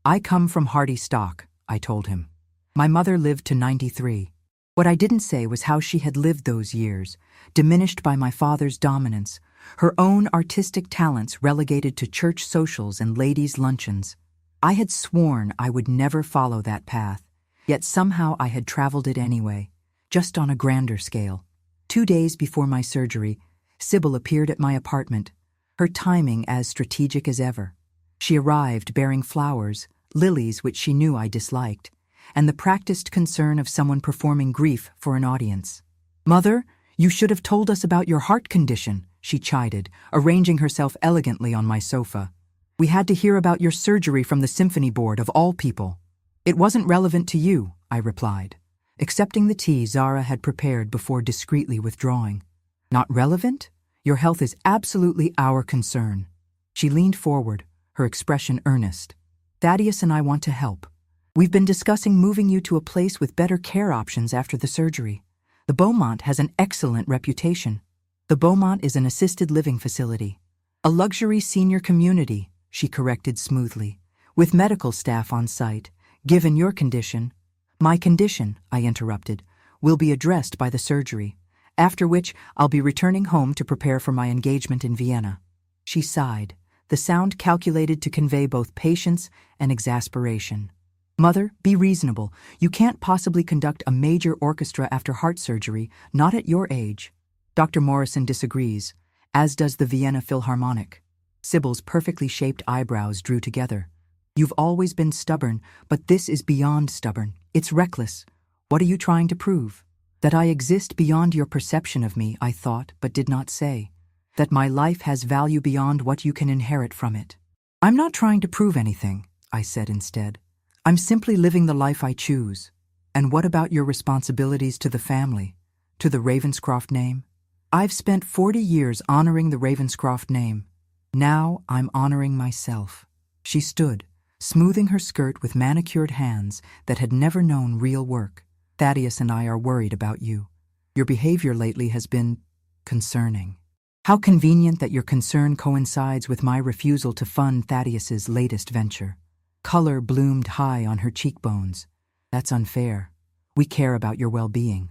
"I come from hardy stock," I told him. "My mother lived to 93. What I didn't say was how she had lived those years, diminished by my father's dominance, her own artistic talents relegated to church socials and ladies' luncheons. I had sworn I would never follow that path, yet somehow I had traveled it anyway, just on a grander scale. 2 days before my surgery, Sybil appeared at my apartment, her timing as strategic as ever. She arrived bearing flowers, lilies which she knew I disliked, and the practiced concern of someone performing grief for an audience. "Mother, you should have told us about your heart condition," she chided, arranging herself elegantly on my sofa. "We had to hear about your surgery from the symphony board of all people." "It wasn't relevant to you," I replied, accepting the tea Zara had prepared before discreetly withdrawing. "Not relevant? Your health is absolutely our concern." She leaned forward, her expression earnest. "Thaddeus and I want to help. We've been discussing moving you to a place with better care options after the surgery. The Beaumont has an excellent reputation." "The Beaumont is an assisted living facility. A luxury senior community," she corrected smoothly, "with medical staff on site. Given your condition—" "My condition," I interrupted, "will be addressed by the surgery, after which I'll be returning home to prepare for my engagement in Vienna." She sighed, the sound calculated to convey both patience and exasperation. "Mother, be reasonable. You can't possibly conduct a major orchestra after heart surgery, not at your age." Dr. Morrison disagrees, as does the Vienna Philharmonic. Sybil's perfectly shaped eyebrows drew together. "You've always been stubborn, but this is beyond stubborn. It's reckless. What are you trying to prove?" "That I exist beyond your perception of me," I thought, but did not say. "That my life has value beyond what you can inherit from it." "I'm not trying to prove anything," I said instead. "I'm simply living the life I choose." "And what about your responsibilities to the family, to the Ravenscroft name?" "I've spent 40 years honoring the Ravenscroft name. Now I'm honoring myself." She stood, smoothing her skirt with manicured hands that had never known real work. "Thaddeus and I are worried about you. Your behavior lately has been concerning." "How convenient that your concern coincides with my refusal to fund Thaddeus's latest venture." Color bloomed high on her cheekbones. "That's unfair. We care about your well-being."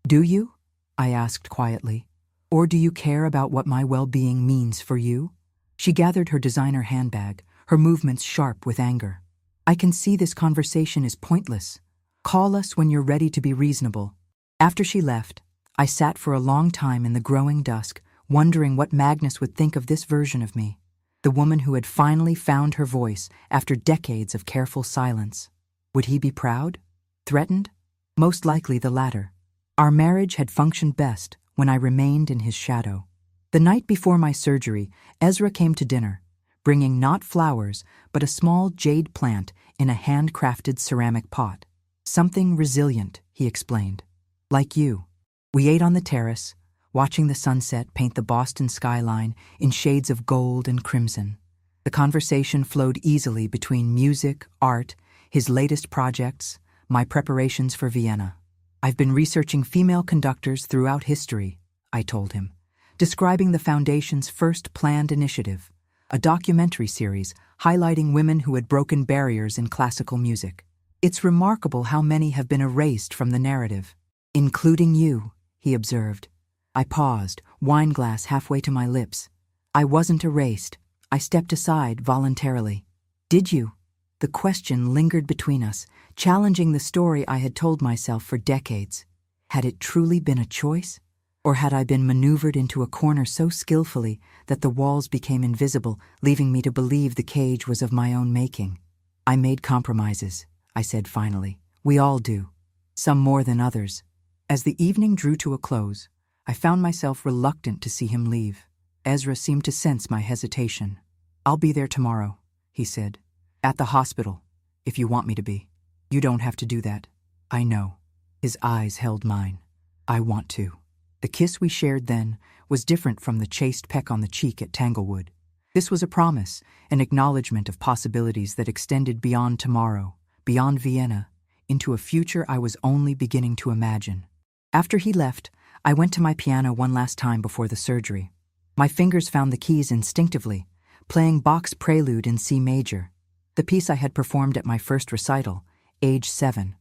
"Do you?" I asked quietly. "Or do you care about what my well-being means for you?" She gathered her designer handbag, her movements sharp with anger. "I can see this conversation is pointless. Call us when you're ready to be reasonable." After she left, I sat for a long time in the growing dusk, wondering what Magnus would think of this version of me, the woman who had finally found her voice after decades of careful silence. Would he be proud? Threatened? Most likely the latter. Our marriage had functioned best when I remained in his shadow. The night before my surgery, Ezra came to dinner, bringing not flowers, but a small jade plant in a handcrafted ceramic pot. "Something resilient," he explained. "Like you." We ate on the terrace, watching the sunset paint the Boston skyline in shades of gold and crimson. The conversation flowed easily between music, art, his latest projects, my preparations for Vienna. "I've been researching female conductors throughout history," I told him, describing the Foundation's first planned initiative, a documentary series highlighting women who had broken barriers in classical music. "It's remarkable how many have been erased from the narrative." "Including you," he observed. I paused, wine glass halfway to my lips. "I wasn't erased. I stepped aside voluntarily." "Did you?" The question lingered between us, challenging the story I had told myself for decades. Had it truly been a choice? Or had I been maneuvered into a corner so skillfully that the walls became invisible, leaving me to believe the cage was of my own making? "I made compromises," I said finally. "We all do. Some more than others." As the evening drew to a close, I found myself reluctant to see him leave. Ezra seemed to sense my hesitation. "I'll be there tomorrow," he said. "At the hospital, if you want me to be." "You don't have to do that." "I know." His eyes held mine. "I want to." The kiss we shared then was different from the chaste peck on the cheek at Tanglewood. This was a promise, an acknowledgement of possibilities that extended beyond tomorrow, beyond Vienna, into a future I was only beginning to imagine. After he left, I went to my piano one last time before the surgery. My fingers found the keys instinctively, playing Bach's Prelude in C major, the piece I had performed at my first recital, age 7,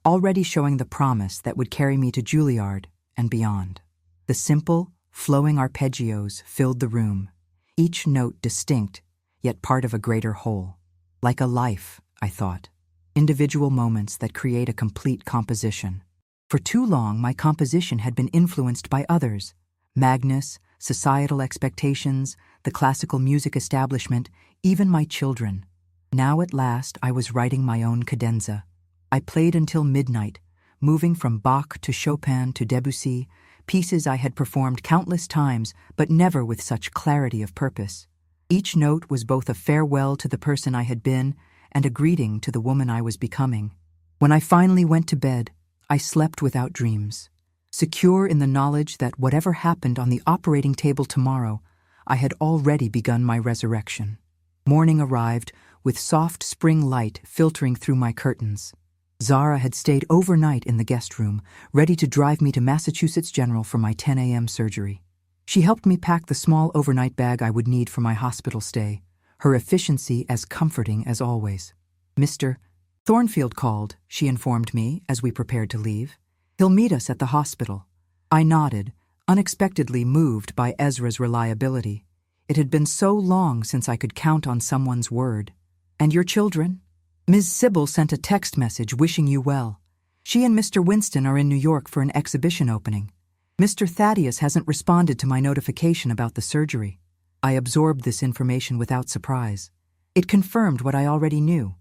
already showing the promise that would carry me to Juilliard and beyond. The simple, flowing arpeggios filled the room, each note distinct, yet part of a greater whole. Like a life, I thought. Individual moments that create a complete composition. For too long, my composition had been influenced by others. Magnus, societal expectations, the classical music establishment, even my children. Now at last, I was writing my own cadenza. I played until midnight, moving from Bach to Chopin to Debussy, pieces I had performed countless times, but never with such clarity of purpose. Each note was both a farewell to the person I had been and a greeting to the woman I was becoming. When I finally went to bed, I slept without dreams, secure in the knowledge that whatever happened on the operating table tomorrow, I had already begun my resurrection. Morning arrived, with soft spring light filtering through my curtains. Zara had stayed overnight in the guest room, ready to drive me to Massachusetts General for my 10 a.m. surgery. She helped me pack the small overnight bag I would need for my hospital stay, her efficiency as comforting as always. Mr. Thornfield called, she informed me as we prepared to leave. He'll meet us at the hospital. I nodded, unexpectedly moved by Ezra's reliability. It had been so long since I could count on someone's word. And your children? Ms. Sybil sent a text message wishing you well. She and Mr. Winston are in New York for an exhibition opening. Mr. Thaddeus hasn't responded to my notification about the surgery. I absorbed this information without surprise. It confirmed what I already knew.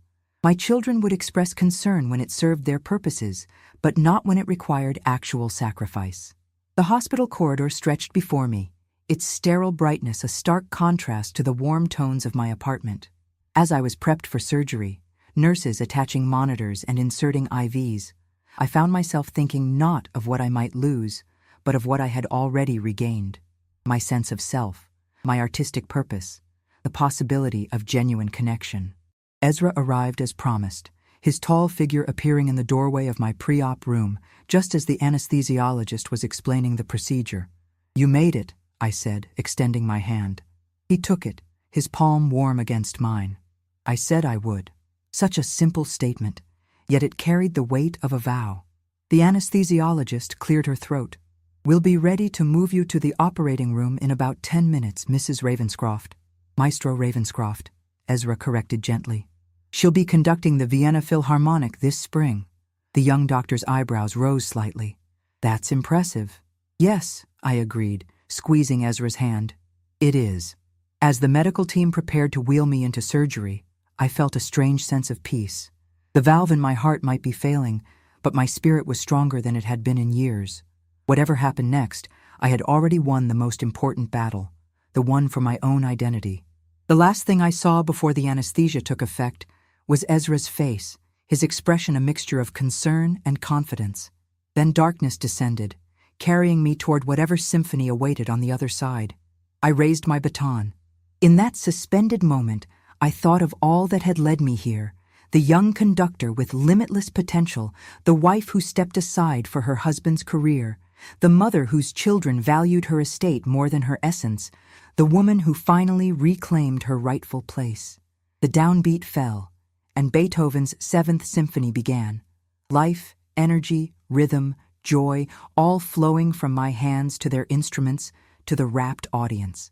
My children would express concern when it served their purposes, but not when it required actual sacrifice. The hospital corridor stretched before me, its sterile brightness a stark contrast to the warm tones of my apartment. As I was prepped for surgery, nurses attaching monitors and inserting IVs, I found myself thinking not of what I might lose, but of what I had already regained. My sense of self, my artistic purpose, the possibility of genuine connection. Ezra arrived as promised, his tall figure appearing in the doorway of my pre-op room, just as the anesthesiologist was explaining the procedure. "You made it," I said, extending my hand. He took it, his palm warm against mine. I said I would. Such a simple statement, yet it carried the weight of a vow. The anesthesiologist cleared her throat. "We'll be ready to move you to the operating room in about 10 minutes, Mrs. Ravenscroft." Maestro Ravenscroft, Ezra corrected gently. "She'll be conducting the Vienna Philharmonic this spring." The young doctor's eyebrows rose slightly. "That's impressive." "Yes," I agreed, squeezing Ezra's hand. "It is." As the medical team prepared to wheel me into surgery, I felt a strange sense of peace. The valve in my heart might be failing, but my spirit was stronger than it had been in years. Whatever happened next, I had already won the most important battle, the one for my own identity. The last thing I saw before the anesthesia took effect was Ezra's face, his expression a mixture of concern and confidence. Then darkness descended, carrying me toward whatever symphony awaited on the other side. I raised my baton. In that suspended moment, I thought of all that had led me here, the young conductor with limitless potential, the wife who stepped aside for her husband's career, the mother whose children valued her estate more than her essence, the woman who finally reclaimed her rightful place. The downbeat fell, and Beethoven's Seventh Symphony began. Life, energy, rhythm, joy, all flowing from my hands to their instruments, to the rapt audience.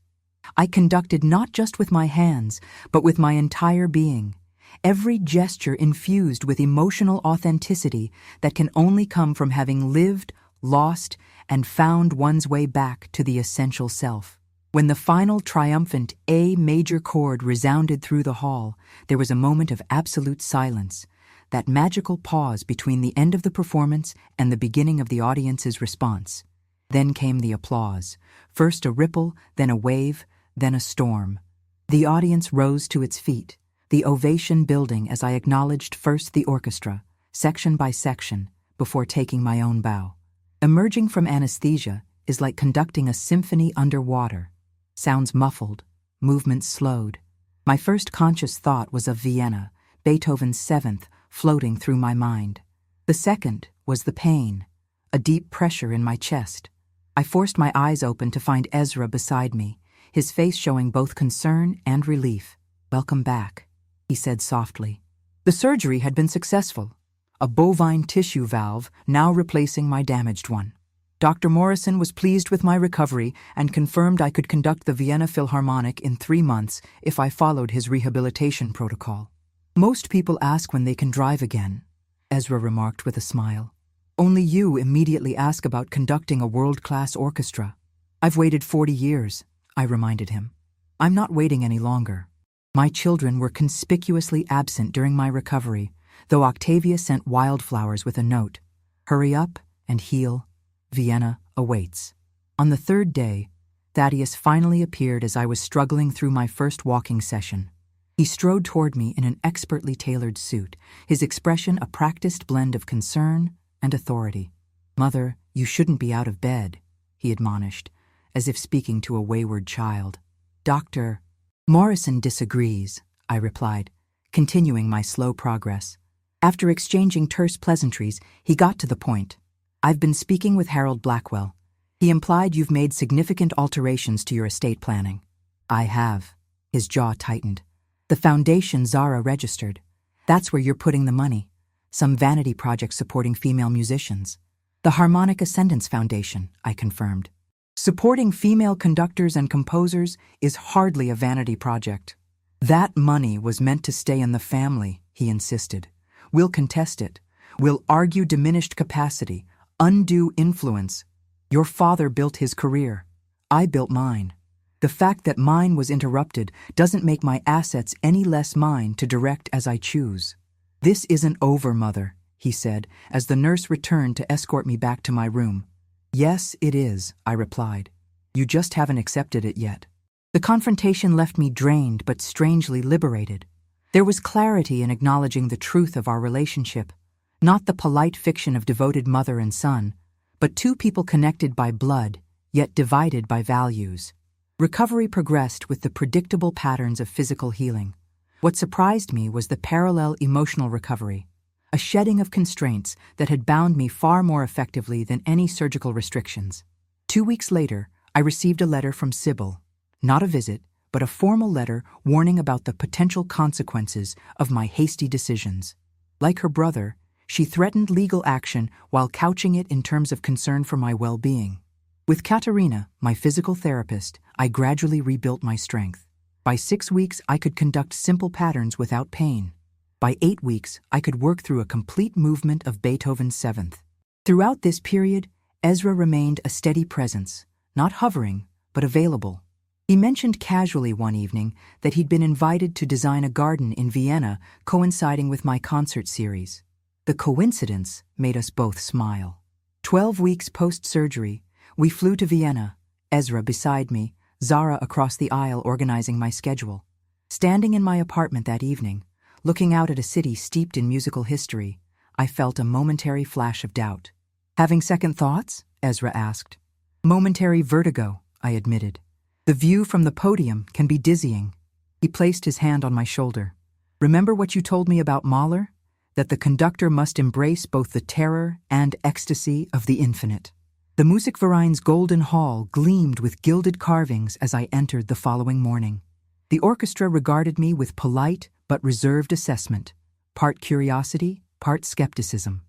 I conducted not just with my hands, but with my entire being, every gesture infused with emotional authenticity that can only come from having lived, lost, and found one's way back to the essential self. When the final triumphant A major chord resounded through the hall, there was a moment of absolute silence, that magical pause between the end of the performance and the beginning of the audience's response. Then came the applause, first a ripple, then a wave, then a storm. The audience rose to its feet, the ovation building as I acknowledged first the orchestra, section by section, before taking my own bow. Emerging from anesthesia is like conducting a symphony underwater. Sounds muffled, movements slowed. My first conscious thought was of Vienna, Beethoven's Seventh, floating through my mind. The second was the pain, a deep pressure in my chest. I forced my eyes open to find Ezra beside me, his face showing both concern and relief. "Welcome back," he said softly. The surgery had been successful. a bovine tissue valve now replacing my damaged one. Dr. Morrison was pleased with my recovery and confirmed I could conduct the Vienna Philharmonic in 3 months if I followed his rehabilitation protocol. Most people ask when they can drive again, Ezra remarked with a smile. Only you immediately ask about conducting a world-class orchestra. I've waited 40 years, I reminded him. I'm not waiting any longer. My children were conspicuously absent during my recovery, though Octavia sent wildflowers with a note. Hurry up and heal. Vienna awaits. On the 3rd day, Thaddeus finally appeared as I was struggling through my first walking session. He strode toward me in an expertly tailored suit, his expression a practiced blend of concern and authority. "Mother, you shouldn't be out of bed," he admonished, as if speaking to a wayward child. "Dr. Morrison disagrees," I replied, continuing my slow progress. After exchanging terse pleasantries, he got to the point. "I've been speaking with Harold Blackwell. He implied you've made significant alterations to your estate planning." "I have." His jaw tightened. "The foundation Zara registered. That's where you're putting the money. Some vanity project supporting female musicians." "The Harmonic Ascendance Foundation," I confirmed. "Supporting female conductors and composers is hardly a vanity project." "That money was meant to stay in the family," he insisted. "We'll contest it. We'll argue diminished capacity, undue influence. Your father built his career. I built mine. The fact that mine was interrupted doesn't make my assets any less mine to direct as I choose." "This isn't over, Mother," he said, as the nurse returned to escort me back to my room. "Yes, it is," I replied. "You just haven't accepted it yet." The confrontation left me drained but strangely liberated. There was clarity in acknowledging the truth of our relationship, not the polite fiction of devoted mother and son, but two people connected by blood, yet divided by values. Recovery progressed with the predictable patterns of physical healing. What surprised me was the parallel emotional recovery, a shedding of constraints that had bound me far more effectively than any surgical restrictions. 2 weeks later, I received a letter from Sybil, not a visit, but a formal letter warning about the potential consequences of my hasty decisions. Like her brother, she threatened legal action while couching it in terms of concern for my well-being. With Katerina, my physical therapist, I gradually rebuilt my strength. By 6 weeks, I could conduct simple patterns without pain. By 8 weeks, I could work through a complete movement of Beethoven's 7th. Throughout this period, Ezra remained a steady presence, not hovering, but available. He mentioned casually one evening that he'd been invited to design a garden in Vienna coinciding with my concert series. The coincidence made us both smile. 12 weeks post-surgery, we flew to Vienna, Ezra beside me, Zara across the aisle organizing my schedule. Standing in my apartment that evening, looking out at a city steeped in musical history, I felt a momentary flash of doubt. "Having second thoughts?" Ezra asked. "Momentary vertigo," I admitted. "The view from the podium can be dizzying." He placed his hand on my shoulder. "Remember what you told me about Mahler? That the conductor must embrace both the terror and ecstasy of the infinite." The Musikverein's golden hall gleamed with gilded carvings as I entered the following morning. The orchestra regarded me with polite but reserved assessment, part curiosity, part skepticism.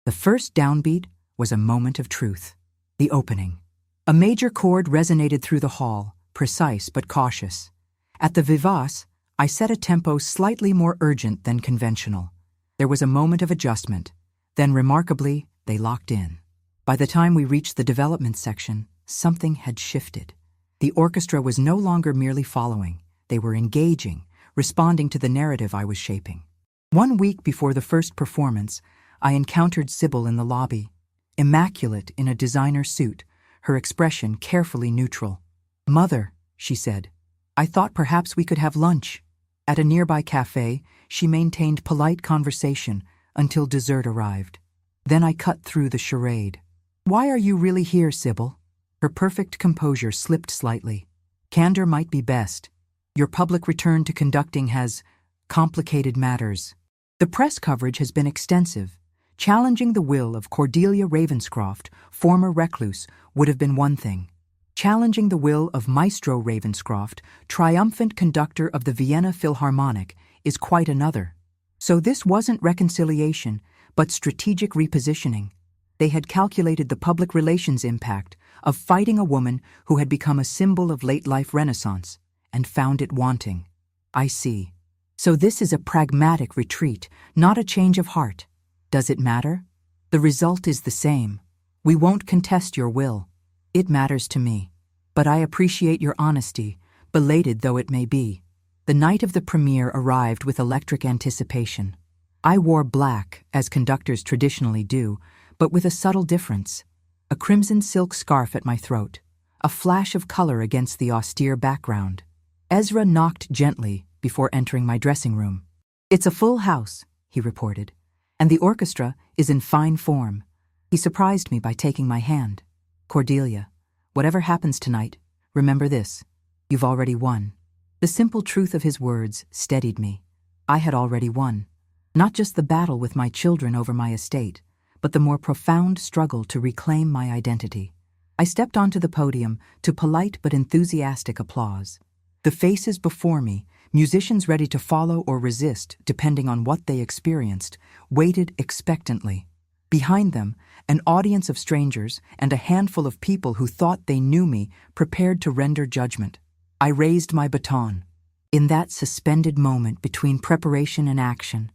The first downbeat was a moment of truth. The opening. A major chord resonated through the hall, precise but cautious. At the vivace, I set a tempo slightly more urgent than conventional. There was a moment of adjustment. Then, remarkably, they locked in. By the time we reached the development section, something had shifted. The orchestra was no longer merely following. They were engaging, responding to the narrative I was shaping. 1 week before the first performance, I encountered Sybil in the lobby. Immaculate in a designer suit, her expression carefully neutral. "Mother," she said, "I thought perhaps we could have lunch." At a nearby cafe, she maintained polite conversation until dessert arrived. Then I cut through the charade. "Why are you really here, Sybil?" Her perfect composure slipped slightly. "Candor might be best. Your public return to conducting has complicated matters. The press coverage has been extensive. Challenging the will of Cordelia Ravenscroft, former recluse, would have been one thing. Challenging the will of Maestro Ravenscroft, triumphant conductor of the Vienna Philharmonic, is quite another. So this wasn't reconciliation, but strategic repositioning. They had calculated the public relations impact of fighting a woman who had become a symbol of late-life renaissance, and found it wanting. I see. So this is a pragmatic retreat, not a change of heart. Does it matter? The result is the same. We won't contest your will. It matters to me. But I appreciate your honesty, belated though it may be. The night of the premiere arrived with electric anticipation. I wore black, as conductors traditionally do, but with a subtle difference. A crimson silk scarf at my throat, a flash of color against the austere background. Ezra knocked gently before entering my dressing room. "It's a full house," he reported, "and the orchestra is in fine form." He surprised me by taking my hand. "Cordelia, whatever happens tonight, remember this: you've already won." The simple truth of his words steadied me. I had already won. Not just the battle with my children over my estate, but the more profound struggle to reclaim my identity. I stepped onto the podium to polite but enthusiastic applause. The faces before me, musicians ready to follow or resist depending on what they experienced, waited expectantly. Behind them, an audience of strangers and a handful of people who thought they knew me prepared to render judgment. I raised my baton. In that suspended moment between preparation and action,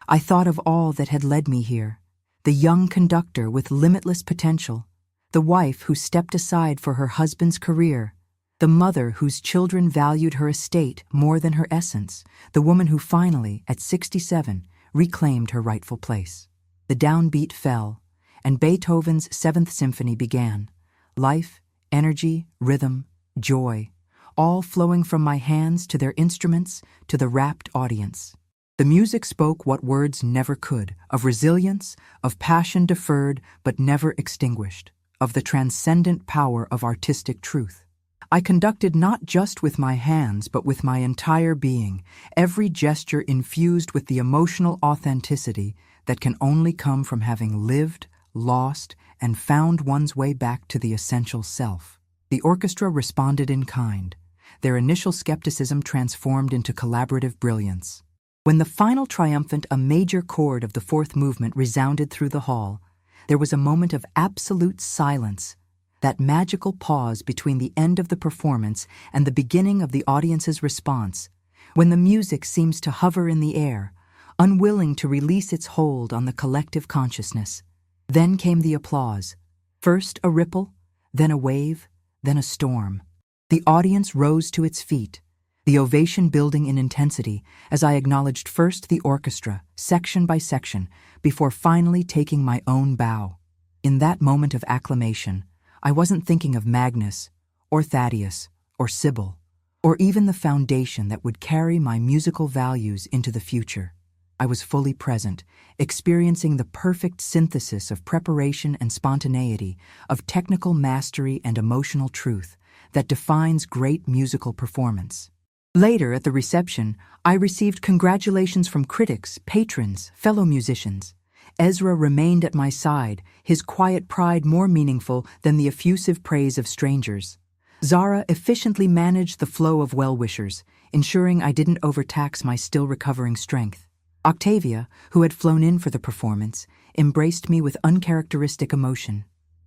I thought of all that had led me here. The young conductor with limitless potential, the wife who stepped aside for her husband's career, the mother whose children valued her estate more than her essence, the woman who finally, at 67, reclaimed her rightful place. The downbeat fell, and Beethoven's Seventh Symphony began. Life, energy, rhythm, joy, all flowing from my hands to their instruments, to the rapt audience. The music spoke what words never could, of resilience, of passion deferred but never extinguished, of the transcendent power of artistic truth. I conducted not just with my hands but with my entire being, every gesture infused with the emotional authenticity that can only come from having lived, lost, and found one's way back to the essential self. The orchestra responded in kind, their initial skepticism transformed into collaborative brilliance. When the final triumphant, a major chord of the fourth movement resounded through the hall, there was a moment of absolute silence, that magical pause between the end of the performance and the beginning of the audience's response, when the music seems to hover in the air, unwilling to release its hold on the collective consciousness. Then came the applause. First a ripple, then a wave, then a storm. The audience rose to its feet, the ovation building in intensity as I acknowledged first the orchestra, section by section, before finally taking my own bow. In that moment of acclamation, I wasn't thinking of Magnus, or Thaddeus, or Sybil, or even the foundation that would carry my musical values into the future. I was fully present, experiencing the perfect synthesis of preparation and spontaneity, of technical mastery and emotional truth that defines great musical performance. Later, at the reception, I received congratulations from critics, patrons, fellow musicians. Ezra remained at my side, his quiet pride more meaningful than the effusive praise of strangers. Zara efficiently managed the flow of well-wishers, ensuring I didn't overtax my still-recovering strength. Octavia, who had flown in for the performance, embraced me with uncharacteristic emotion.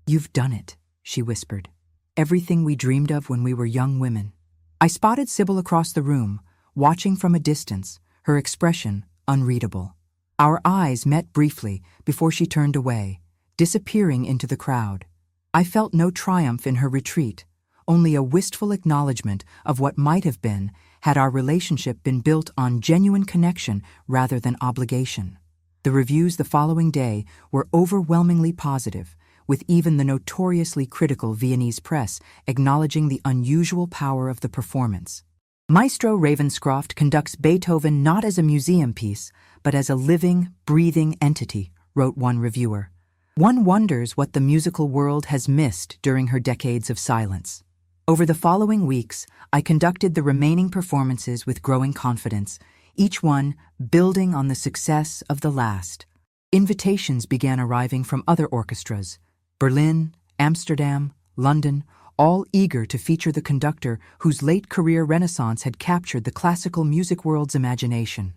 "You've done it," she whispered. "Everything we dreamed of when we were young women." I spotted Sybil across the room, watching from a distance, her expression unreadable. Our eyes met briefly before she turned away, disappearing into the crowd. I felt no triumph in her retreat, only a wistful acknowledgement of what might have been had our relationship been built on genuine connection rather than obligation. The reviews the following day were overwhelmingly positive, with even the notoriously critical Viennese press acknowledging the unusual power of the performance. Maestro Ravenscroft conducts Beethoven not as a museum piece, but as a living, breathing entity, wrote one reviewer. One wonders what the musical world has missed during her decades of silence. Over the following weeks, I conducted the remaining performances with growing confidence, each one building on the success of the last. Invitations began arriving from other orchestras, Berlin, Amsterdam, London, all eager to feature the conductor whose late career renaissance had captured the classical music world's imagination.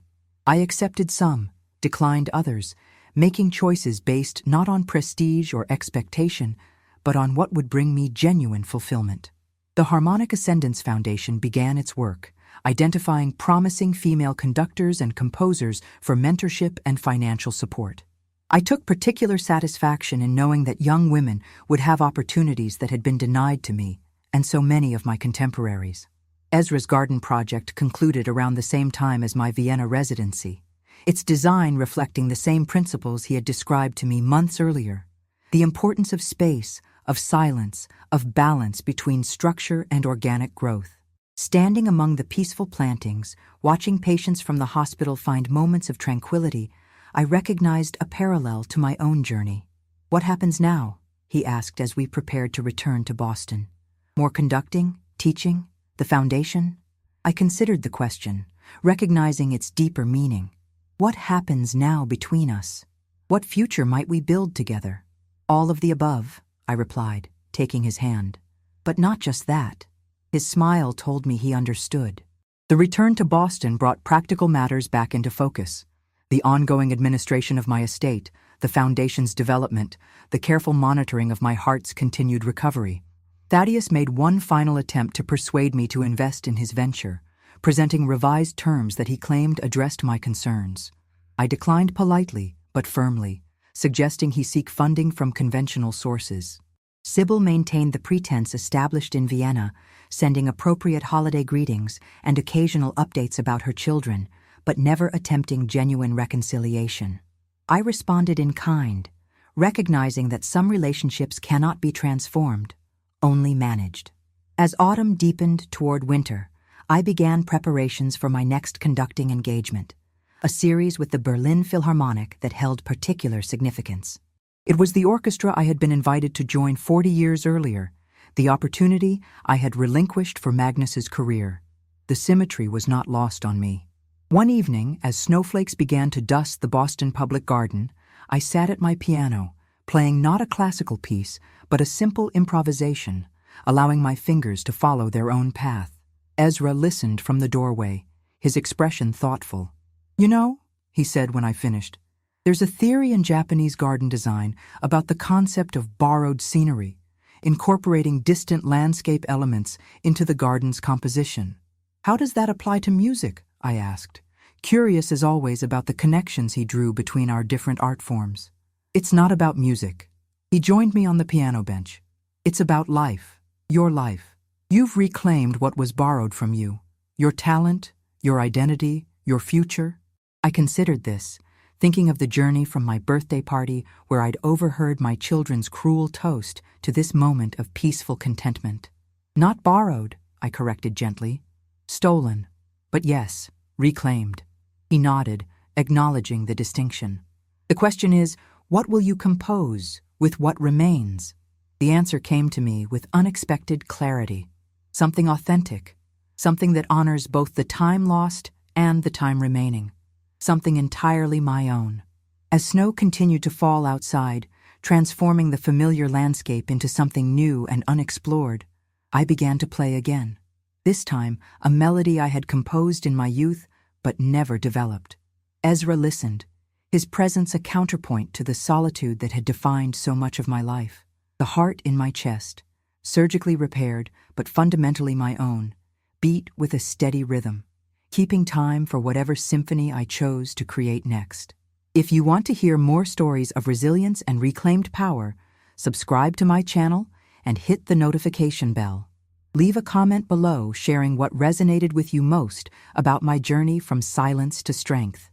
I accepted some, declined others, making choices based not on prestige or expectation, but on what would bring me genuine fulfillment. The Harmonic Ascendance Foundation began its work, identifying promising female conductors and composers for mentorship and financial support. I took particular satisfaction in knowing that young women would have opportunities that had been denied to me, and so many of my contemporaries. Ezra's garden project concluded around the same time as my Vienna residency, its design reflecting the same principles he had described to me months earlier: the importance of space, of silence, of balance between structure and organic growth. Standing among the peaceful plantings, watching patients from the hospital find moments of tranquility, I recognized a parallel to my own journey. "What happens now?" he asked as we prepared to return to Boston. "More conducting, teaching, the foundation?" I considered the question, recognizing its deeper meaning. What happens now between us? What future might we build together? "All of the above," I replied, taking his hand. But not just that. His smile told me he understood. The return to Boston brought practical matters back into focus: the ongoing administration of my estate, the foundation's development, the careful monitoring of my heart's continued recovery. Thaddeus made one final attempt to persuade me to invest in his venture, presenting revised terms that he claimed addressed my concerns. I declined politely, but firmly, suggesting he seek funding from conventional sources. Sybil maintained the pretense established in Vienna, sending appropriate holiday greetings and occasional updates about her children, but never attempting genuine reconciliation. I responded in kind, recognizing that some relationships cannot be transformed, only managed. As autumn deepened toward winter, I began preparations for my next conducting engagement, a series with the Berlin Philharmonic that held particular significance. It was the orchestra I had been invited to join 40 years earlier, the opportunity I had relinquished for Magnus's career. The symmetry was not lost on me. One evening, as snowflakes began to dust the Boston Public Garden, I sat at my piano, playing not a classical piece, but a simple improvisation, allowing my fingers to follow their own path. Ezra listened from the doorway, his expression thoughtful. "You know," he said when I finished, "there's a theory in Japanese garden design about the concept of borrowed scenery, incorporating distant landscape elements into the garden's composition. How does that apply to music?" I asked, curious as always about the connections he drew between our different art forms. "It's not about music." He joined me on the piano bench. "It's about life, your life. You've reclaimed what was borrowed from you, your talent, your identity, your future." I considered this, thinking of the journey from my birthday party where I'd overheard my children's cruel toast to this moment of peaceful contentment. "Not borrowed," I corrected gently. "Stolen. But yes, reclaimed." He nodded, acknowledging the distinction. "The question is, what will you compose with what remains?" The answer came to me with unexpected clarity. Something authentic, something that honors both the time lost and the time remaining. Something entirely my own. As snow continued to fall outside, transforming the familiar landscape into something new and unexplored, I began to play again. This time, a melody I had composed in my youth, but never developed. Ezra listened, his presence a counterpoint to the solitude that had defined so much of my life. The heart in my chest, surgically repaired, but fundamentally my own, beat with a steady rhythm, keeping time for whatever symphony I chose to create next. If you want to hear more stories of resilience and reclaimed power, subscribe to my channel and hit the notification bell. Leave a comment below sharing what resonated with you most about my journey from silence to strength.